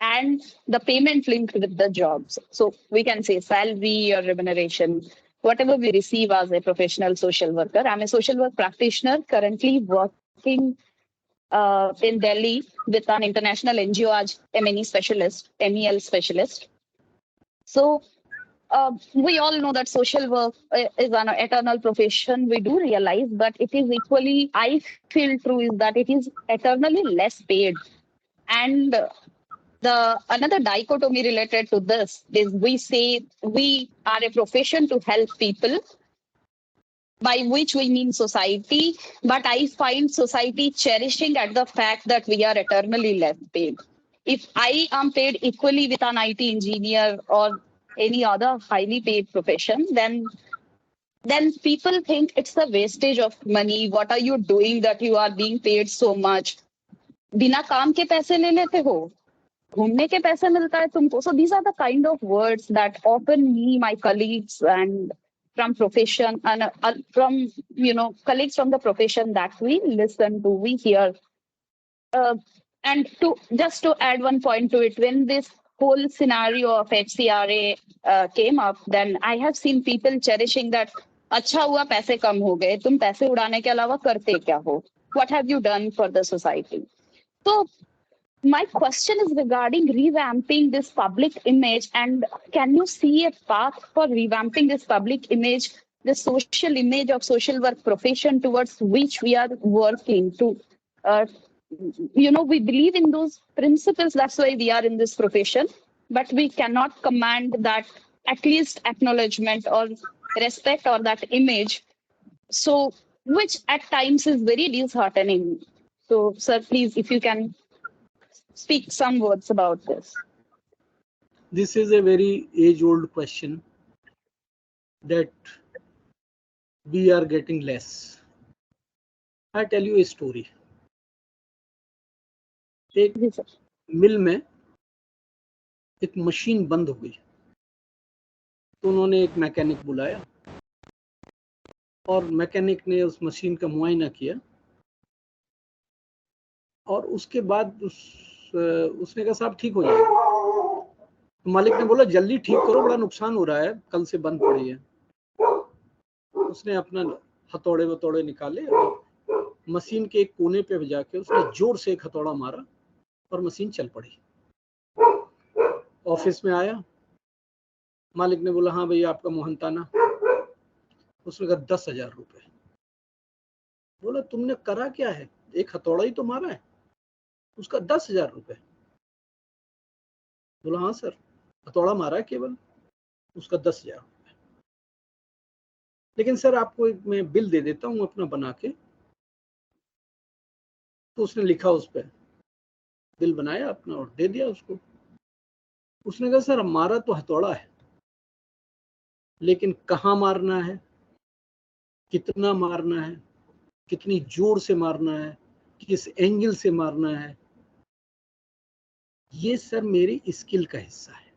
and the payment linked with the jobs. So we can say salary or remuneration, whatever we receive as a professional social worker. I'm a social work practitioner currently working in Delhi with an international NGO as M&E specialist, MEL specialist. So we all know that social work is an eternal profession. We do realize, but it is equally, I feel true, is that it is eternally less paid. And the another dichotomy related to this is we say we are a profession to help people, by which we mean society, but I find society cherishing at the fact that we are eternally less paid. If I am paid equally with an IT engineer or any other highly paid profession, then people think it's a wastage of money. What are you doing that you are being paid so much? बिना काम के पैसे ले लेते हो, घूमने के पैसे मिलता है तुमको. So these are the kind of words that often me, my colleagues, and from profession and from colleagues from the profession that we listen to, we hear. And to add one point to it, when this whole scenario of HCRA came up, then I have seen people cherishing that. अच्छा हुआ पैसे कम हो गए, तुम पैसे उड़ाने के अलावा करते क्या हो? What have you done for the society? So my question is regarding revamping this public image, and can you see a path for revamping this public image, the social image of social work profession towards which we are working to? We believe in those principles, that's why we are in this profession, but we cannot command that at least acknowledgement or respect or that image, so which at times is very disheartening. So, sir, please, if you can speak some words about this. This is a very age-old question that we are getting less. I tell you a story. एक जी sir. मिल में एक machine बंद हो गई, तो उन्होंने एक mechanic बुलाया और मैकेनिक ने उस मशीन का मुआयना किया और उसके बाद उसने कहा साहब ठीक हो जाएगा. तो मालिक ने बोला जल्दी ठीक करो, बड़ा नुकसान हो रहा है, कल से बंद पड़ी है. उसने अपना हथौड़े वथौड़े निकाले और मशीन के एक कोने पे जाके उसने जोर से एक हथौड़ा मारा और मशीन चल पड़ी. ऑफिस में आया, मालिक ने बोला हाँ भैया आपका मोहनताना. उसने कहा 10,000 रुपए. बोला तुमने करा क्या है, एक हथौड़ा ही तो मारा है, उसका 10,000 रुपए. बोला हाँ सर, हथौड़ा मारा है केवल, उसका 10,000 रुपए. लेकिन सर आपको एक मैं बिल दे देता हूँ अपना बना के. तो उसने लिखा उस पर, बिल बनाया अपना और दे दिया उसको. उसने कहा सर मारा तो हथौड़ा है, लेकिन कहाँ मारना है, कितना मारना है, कितनी जोर से मारना है, किस एंगल से मारना है, ये सर मेरी स्किल का हिस्सा है.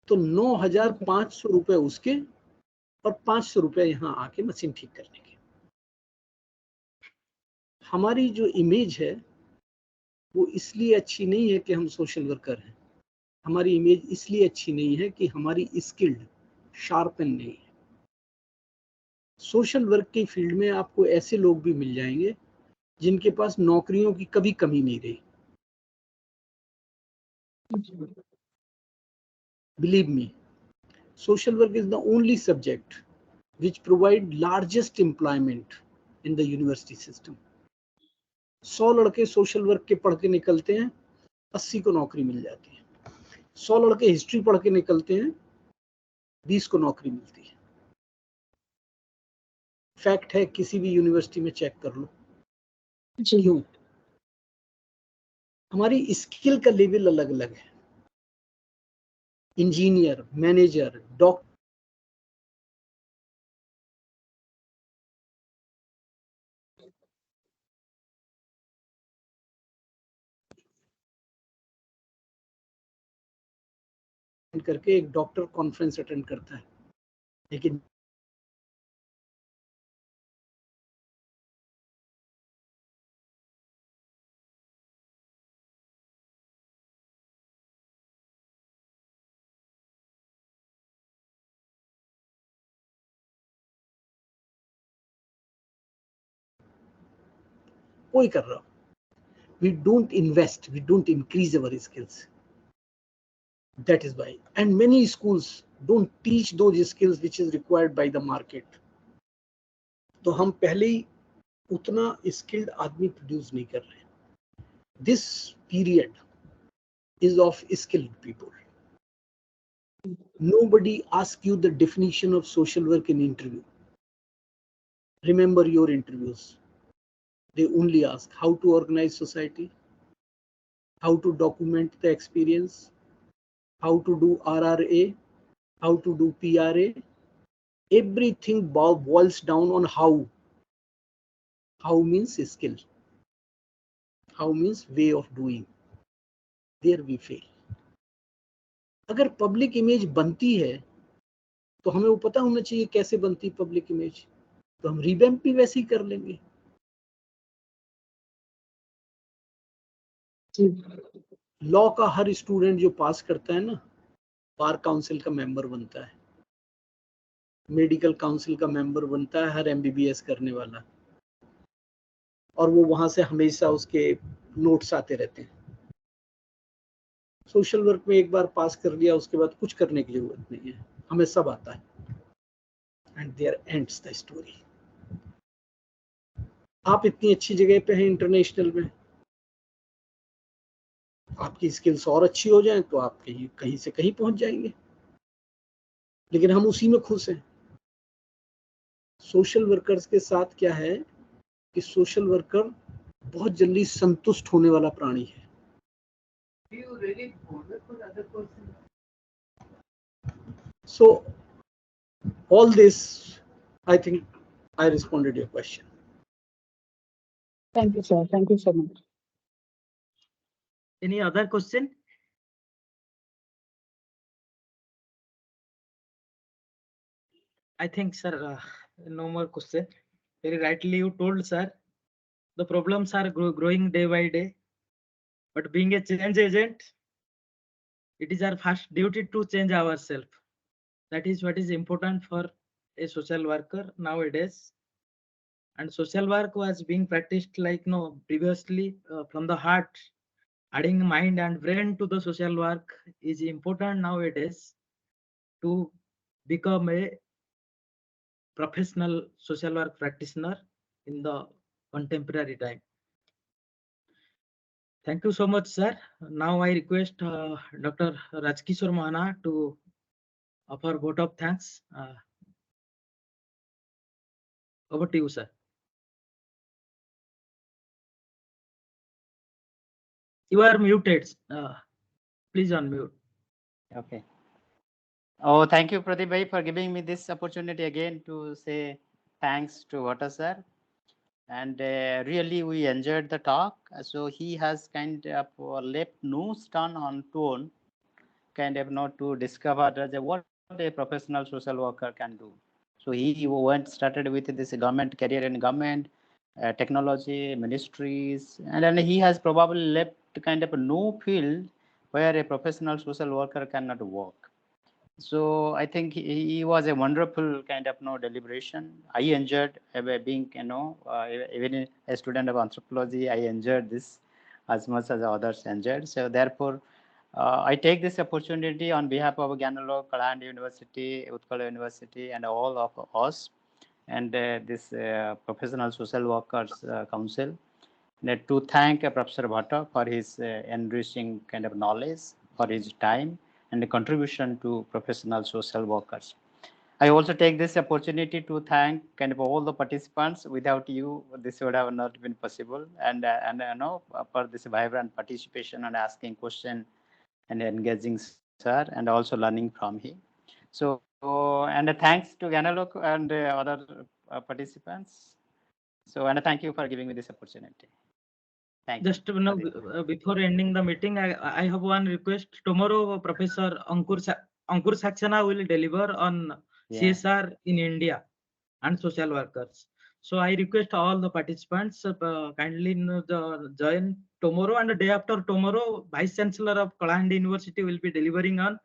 तो 9,500 रुपए उसके और 500 रुपए यहाँ आके मशीन ठीक करने के. हमारी जो इमेज है वो इसलिए अच्छी नहीं है कि हम सोशल वर्कर हैं. हमारी इमेज इसलिए अच्छी नहीं है कि हमारी स्किल्ड शार्पन नहीं है. सोशल वर्क के फील्ड में आपको ऐसे लोग भी मिल जाएंगे जिनके पास नौकरियों की कभी कमी नहीं रही. Believe me, social work is the only subject which provide largest employment in the university system. 100 लड़के सोशल वर्क के पढ़ के निकलते हैं, 80 को नौकरी मिल जाती है. 100 लड़के हिस्ट्री पढ़ के निकलते हैं, 20 को नौकरी मिलती है. फैक्ट है, किसी भी यूनिवर्सिटी में चेक कर लो. क्यों? हमारी स्किल का लेवल अलग अलग है. इंजीनियर, मैनेजर, डॉक्टर करके एक डॉक्टर कॉन्फ्रेंस अटेंड करता है, लेकिन कोई कर रहा हो. We don't invest, we don't increase our skills. That is why. And many schools don't teach those skills which is required by the market. तो हम पहले ही उतना skilled आदमी प्रोड्यूस नहीं कर रहे. This period is of skilled people. Nobody asks you the definition of social work in interview. Remember your interviews. They only ask how to organize society, how to document the experience, how to do RRA, how to do PRA. Everything boils down on how. How means skill. How means way of doing. There we fail. अगर public image बनती है तो हमें वो पता होना चाहिए कैसे बनती पब्लिक इमेज, तो हम रिवैम्प भी वैसे ही कर लेंगे. लॉ का हर स्टूडेंट जो पास करता है ना, बार काउंसिल का मेंबर बनता है, मेडिकल काउंसिल का मेंबर बनता है हर MBBS करने वाला, और वो वहां से हमेशा उसके नोट्स आते रहते हैं. सोशल वर्क में एक बार पास कर लिया, उसके बाद कुछ करने की जरूरत नहीं है, हमें सब आता है. And there ends the story. आप इतनी अच्छी जगह पे हैं इंटरनेशनल में, आपकी स्किल्स और अच्छी हो जाएं तो आप कहीं से कहीं पहुंच जाएंगे, लेकिन हम उसी में खुश हैं. सोशल वर्कर्स के साथ क्या है कि सोशल वर्कर बहुत जल्दी संतुष्ट होने वाला प्राणी है. So all this, I think I responded your question. Thank you, sir. Thank you so much. Any other question? I think, sir, no more question. Very rightly you told, sir, the problems are growing day by day. But being a change agent, it is our first duty to change ourselves. That is what is important for a social worker nowadays. And social work was being practiced like previously from the heart. Adding mind and brain to the social work is important nowadays to become a professional social work practitioner in the contemporary time. Thank you so much, sir. Now I request Dr. Rajkishore Mahana to offer vote of thanks. Over to you, sir. You are muted. Please unmute. Okay. Oh, thank you, Pradeep bhai, for giving me this opportunity again to say thanks to Vata sir. And really, we enjoyed the talk. So he has kind of left no stone unturned, kind of not to discover what a professional social worker can do. So he started with this government career in government, technology, ministries, and then he has probably left kind of no field where a professional social worker cannot work. So I think he was a wonderful kind of deliberation. I enjoyed being even a student of anthropology. I enjoyed this as much as others enjoyed. So therefore, I take this opportunity on behalf of Gyanalok, Kalahandi University, Utkal University, and all of us, and this Professional Social Workers Council, to thank Professor Bhatt for his enriching kind of knowledge, for his time, and the contribution to professional social workers. I also take this opportunity to thank kind of all the participants. Without you, this would have not been possible. And for this vibrant participation and asking questions and engaging sir, and also learning from him. So, and thanks to Gyanalok and other participants. So, and thank you for giving me this opportunity. Thank Just you. Before ending the meeting, I have one request. Tomorrow, Professor Ankur Saxena will deliver on CSR in India and social workers. So I request all the participants kindly join tomorrow, and the day after tomorrow, Vice Chancellor of Kalahandi University will be delivering on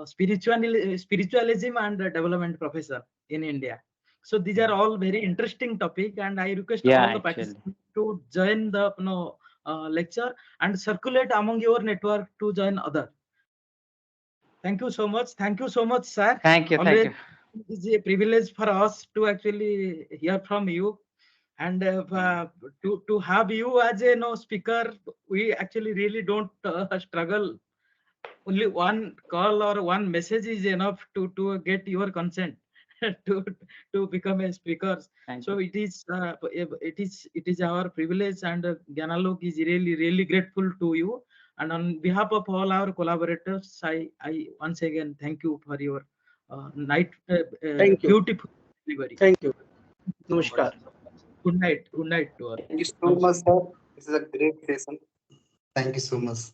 spiritualism and development professor in India. So these are all very interesting topic, and I request all the participants to join the lecture and circulate among your network to join other. Thank you so much. Thank you so much, sir. Thank you. Always, thank you. it is a privilege for us to actually hear from you, and to have you as a speaker. We actually really don't struggle. Only one call or one message is enough to get your consent to become a speaker. So it is our privilege, and Gyanalok is really grateful to you. And on behalf of all our collaborators, I once again thank you for your beautiful delivery. Thank you. Namaskar. Good night to all. Thank you so much, sir. This is a great session. Thank you so much.